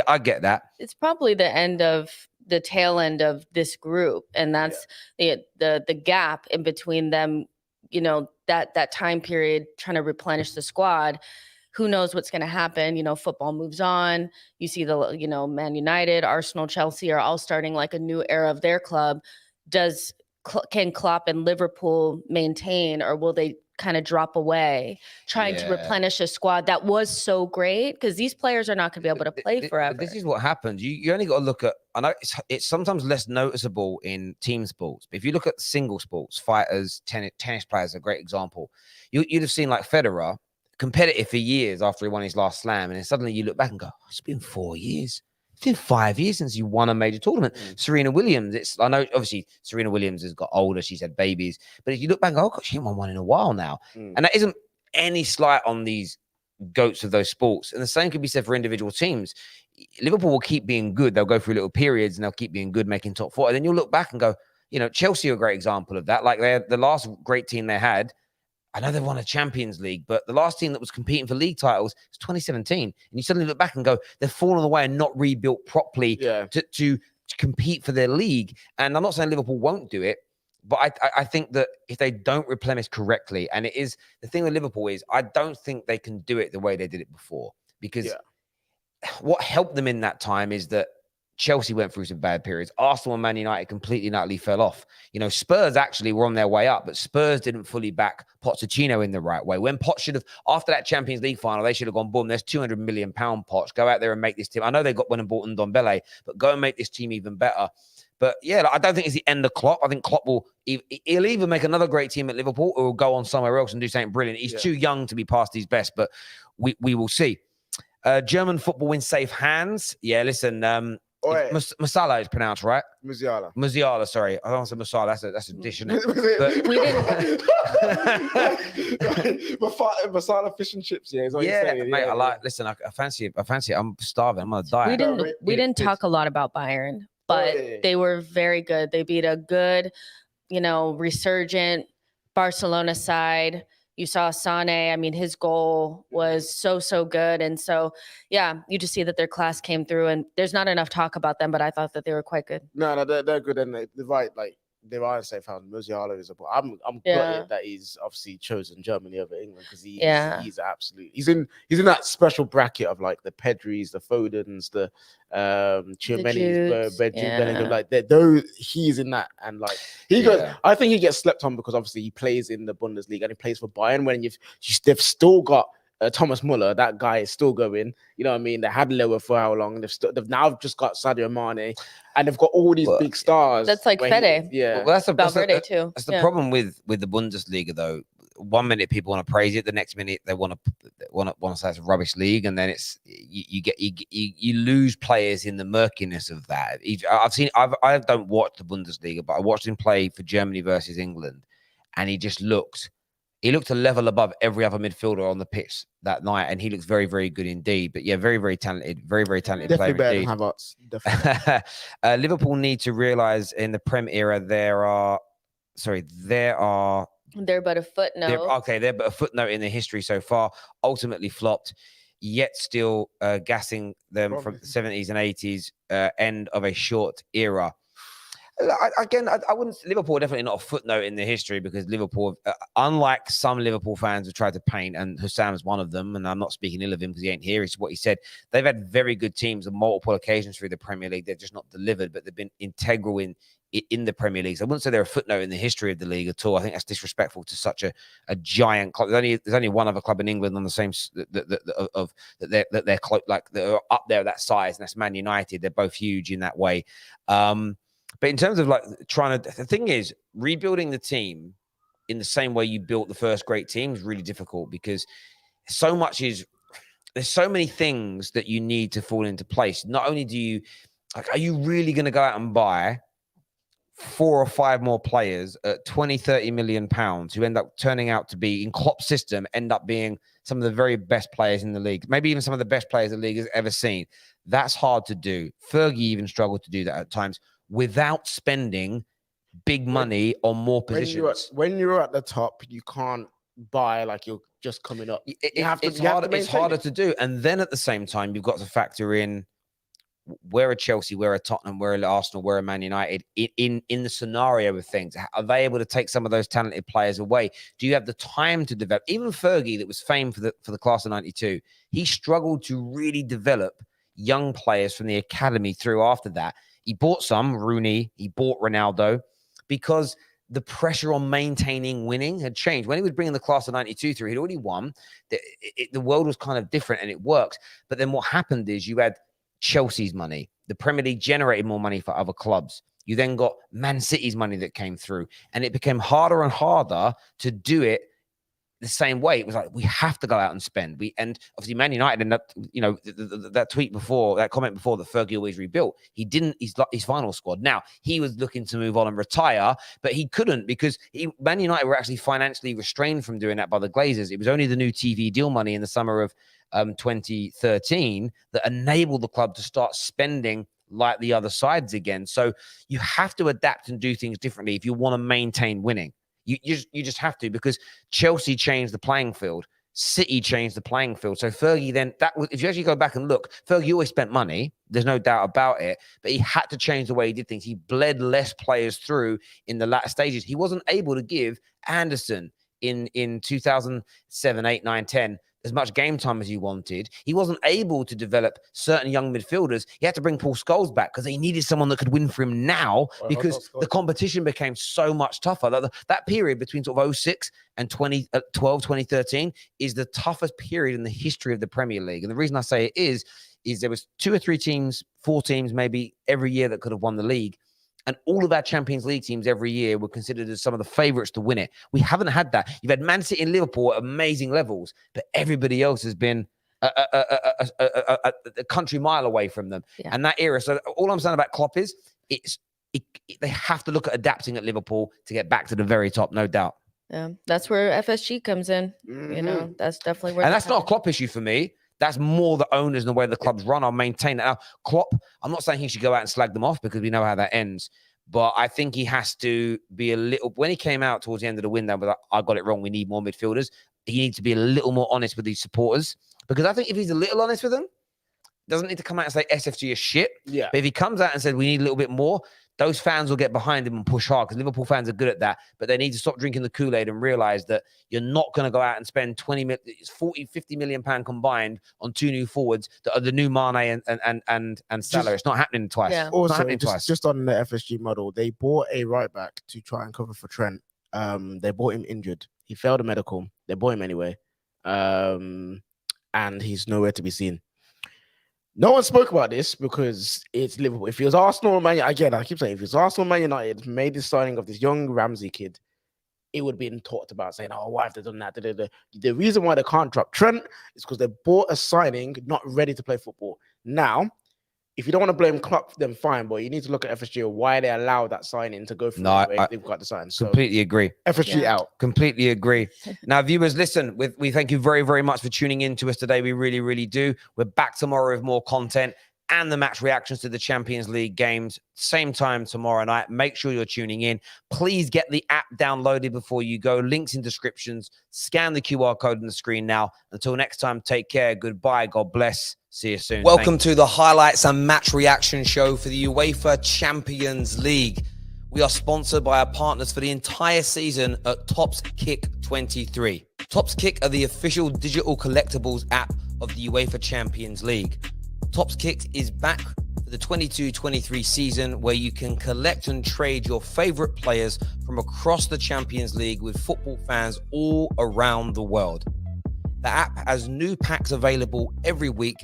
I get that. It's probably the tail end of this group, and that's the gap in between them. You know, that time period trying to replenish the squad. Who knows what's going to happen? You know, football moves on. You see Man United, Arsenal, Chelsea are all starting like a new era of their club. Can Klopp and Liverpool maintain, or will they kind of drop away trying to replenish a squad that was so great? Because these players are not going to be able to play forever. This is what happens. You only got to look at, I know it's sometimes less noticeable in team sports, but if you look at single sports, fighters, tennis players are a great example. You'd have seen like Federer, competitive for years after he won his last slam, and then suddenly you look back and go, it's been 4 years. It's been 5 years since you won a major tournament. Serena Williams, I know obviously Serena Williams has got older, she's had babies, but if you look back and go, oh gosh, she hasn't won one in a while now. And that isn't any slight on these goats of those sports. And the same could be said for individual teams. Liverpool will keep being good. They'll go through little periods and they'll keep being good, making top four. And then you'll look back and go, you know, Chelsea are a great example of that. Like they're the last great team they had. I know they've won a Champions League, but the last team that was competing for league titles was 2017. And you suddenly look back and go, they've fallen away and not rebuilt properly to compete for their league. And I'm not saying Liverpool won't do it, but I think that if they don't replenish correctly, and it is the thing with Liverpool is I don't think they can do it the way they did it before. Because what helped them in that time is that Chelsea went through some bad periods. Arsenal and Man United completely and utterly fell off. You know, Spurs actually were on their way up, but Spurs didn't fully back Pochettino in the right way. When Poch should have, after that Champions League final, they should have gone, boom, there's £200 million Poch. Go out there and make this team. I know they got one and bought Ndombele, but go and make this team even better. But yeah, I don't think it's the end of Klopp. I think Klopp he'll either make another great team at Liverpool or he'll go on somewhere else and do something brilliant. He's too young to be past his best, but we will see. German football in safe hands. Yeah, listen, Masala is pronounced right. Musiala, sorry. I don't say Masala. That's a dish, isn't it? Masala fish and chips. Yeah, is what you're saying. Mate. I like. Listen, I fancy it. I'm starving. I'm gonna die. We didn't talk a lot about Bayern, but they were very good. They beat a good, resurgent Barcelona side. You saw Sané. I mean, his goal was so good. And so, yeah, you just see that their class came through, and there's not enough talk about them, but I thought that they were quite good. No, they're good. And they're right. Like, they are in safe hands. Musiala is I'm gutted that he's obviously chosen Germany over England because he's absolutely he's in that special bracket of like the Pedris, the Fodens, the Tchouaménis, Bellingham, like those. He's in that, and like he goes. I think he gets slept on because obviously he plays in the Bundesliga and he plays for Bayern. When they've still got Thomas Muller, that guy is still going. You know what I mean? They had Lewa for how long? They've now just got Sadio Mane, and they've got all these big stars. That's like Fede. Well, that's the too. That's the problem with the Bundesliga, though. 1 minute people want to praise it, the next minute they want to say it's a rubbish league, and then it's you lose players in the murkiness of that. I don't watch the Bundesliga, but I watched him play for Germany versus England, and he looked a level above every other midfielder on the pitch that night, and he looks very, very good indeed. But yeah, very, very talented, very, very talented player indeed. Definitely. Liverpool need to realise in the Prem era they're but a footnote. They're but a footnote in the history so far. Ultimately flopped, yet still gassing them from the 70s and 80s, end of a short era. I wouldn't. Liverpool are definitely not a footnote in the history because Liverpool, unlike some Liverpool fans have tried to paint, and Hussam's one of them, and I'm not speaking ill of him because he ain't here. It's what he said. They've had very good teams on multiple occasions through the Premier League. They've just not delivered, but they've been integral in in the Premier League. So I wouldn't say they're a footnote in the history of the league at all. I think that's disrespectful to such a giant club. There's only one other club in England on the same that they're like they're up there that size, and that's Man United. They're both huge in that way. But in terms of like the thing is, rebuilding the team in the same way you built the first great team is really difficult, because there's so many things that you need to fall into place. Not only are you really going to go out and buy 4 or 5 more players at 20-30 million pounds who end up turning out to be, in Klopp's system, end up being some of the very best players in the league, maybe even some of the best players the league has ever seen? That's hard to do. Fergie even struggled to do that at times without spending big money on more positions. When you're at the top, you can't buy like you're just coming up. It's harder to do. And then at the same time, you've got to factor in where are Chelsea, where are Tottenham, where are Arsenal, where are Man United in the scenario of things. Are they able to take some of those talented players away? Do you have the time to develop? Even Fergie, that was famed for the class of 92, he struggled to really develop young players from the academy through after that. He bought some, Rooney, he bought Ronaldo, because the pressure on maintaining winning had changed. When he was bringing the class of 92 through, he'd already won. The world was kind of different and it worked. But then what happened is you had Chelsea's money. The Premier League generated more money for other clubs. You then got Man City's money that came through, and it became harder and harder to do it the same way. It was like, we have to go out and spend. And obviously Man United ended up, that tweet before, that comment before, that Fergie always rebuilt. He didn't, his final squad. Now, he was looking to move on and retire, but he couldn't, because Man United were actually financially restrained from doing that by the Glazers. It was only the new TV deal money in the summer of 2013 that enabled the club to start spending like the other sides again. So you have to adapt and do things differently if you want to maintain winning. You just have to, because Chelsea changed the playing field. City changed the playing field. So Fergie then, if you actually go back and look, Fergie always spent money. There's no doubt about it. But he had to change the way he did things. He bled less players through in the latter stages. He wasn't able to give Anderson in 2007, 8, 9, 10 as much game time as he wanted. He wasn't able to develop certain young midfielders. He had to bring Paul Scholes back because he needed someone that could win for him now, because the competition became so much tougher. That period between sort of 06 and 2013 is the toughest period in the history of the Premier League. And the reason I say it is there was 2 or 3 teams, 4 teams maybe every year that could have won the league. And all of our Champions League teams every year were considered as some of the favourites to win it. We haven't had that. You've had Man City and Liverpool at amazing levels, but everybody else has been a country mile away from them. Yeah. And that era. So all I'm saying about Klopp is they have to look at adapting at Liverpool to get back to the very top, no doubt. Yeah, that's where FSG comes in. Mm-hmm. That's definitely where. And that's not a Klopp issue for me. That's more the owners and the way the club's run. I'll maintain that. Now, Klopp, I'm not saying he should go out and slag them off, because we know how that ends. But I think he has to be a little... When he came out towards the end of the window, but I got it wrong, we need more midfielders, he needs to be a little more honest with these supporters. Because I think if he's a little honest with them, doesn't need to come out and say SFG is shit. Yeah. But if he comes out and says we need a little bit more, those fans will get behind him and push hard, because Liverpool fans are good at that. But they need to stop drinking the Kool-Aid and realize that you're not going to go out and spend 40, 50 million pound combined on 2 new forwards that are the new Mane and Salah. It's not happening twice. Yeah. Also, just on the FSG model, they bought a right back to try and cover for Trent. They bought him injured. He failed a medical. They bought him anyway. And he's nowhere to be seen. No one spoke about this because it's Liverpool. If it was Arsenal or Man United, again, I keep saying, if it was Arsenal or Man United made the signing of this young Ramsey kid, it would have been talked about, saying, oh, why have they done that? The reason why they can't drop Trent is because they bought a signing not ready to play football. Now, if you don't want to blame Klopp, then fine, but you need to look at FSG or why they allowed that signing to go through. No, they've got the sign. So completely agree. FSG out. Completely agree. Now, viewers, listen, we thank you very, very much for tuning in to us today. We really, really do. We're back tomorrow with more content and the match reactions to the Champions League games. Same time tomorrow night. Make sure you're tuning in. Please get the app downloaded before you go. Links in descriptions. Scan the QR code on the screen now. Until next time, take care. Goodbye. God bless. See you soon. Welcome to the highlights and match reaction show for the UEFA Champions League. We are sponsored by our partners for the entire season at Tops Kick 23. Tops Kick are the official digital collectibles app of the UEFA Champions League. Tops Kick is back for the 22-23 season, where you can collect and trade your favorite players from across the Champions League with football fans all around the world. The app has new packs available every week,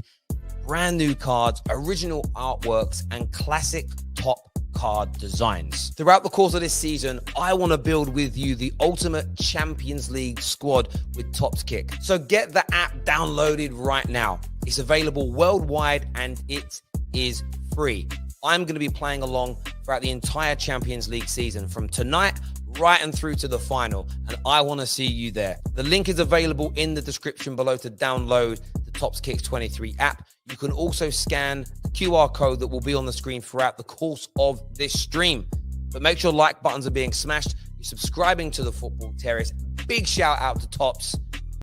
brand new cards, original artworks, and classic top card designs. Throughout the course of this season, I want to build with you the ultimate Champions League squad with Topps Kick. So get the app downloaded right now. It's available worldwide and it is free. I'm going to be playing along throughout the entire Champions League season from tonight right and through to the final, and I want to see you there. The link is available in the description below to download the Topps Kicks 23 app. You can also scan the QR code that will be on the screen throughout the course of this stream. But make sure like buttons are being smashed. You're subscribing to the Football Terrace. Big shout out to Topps.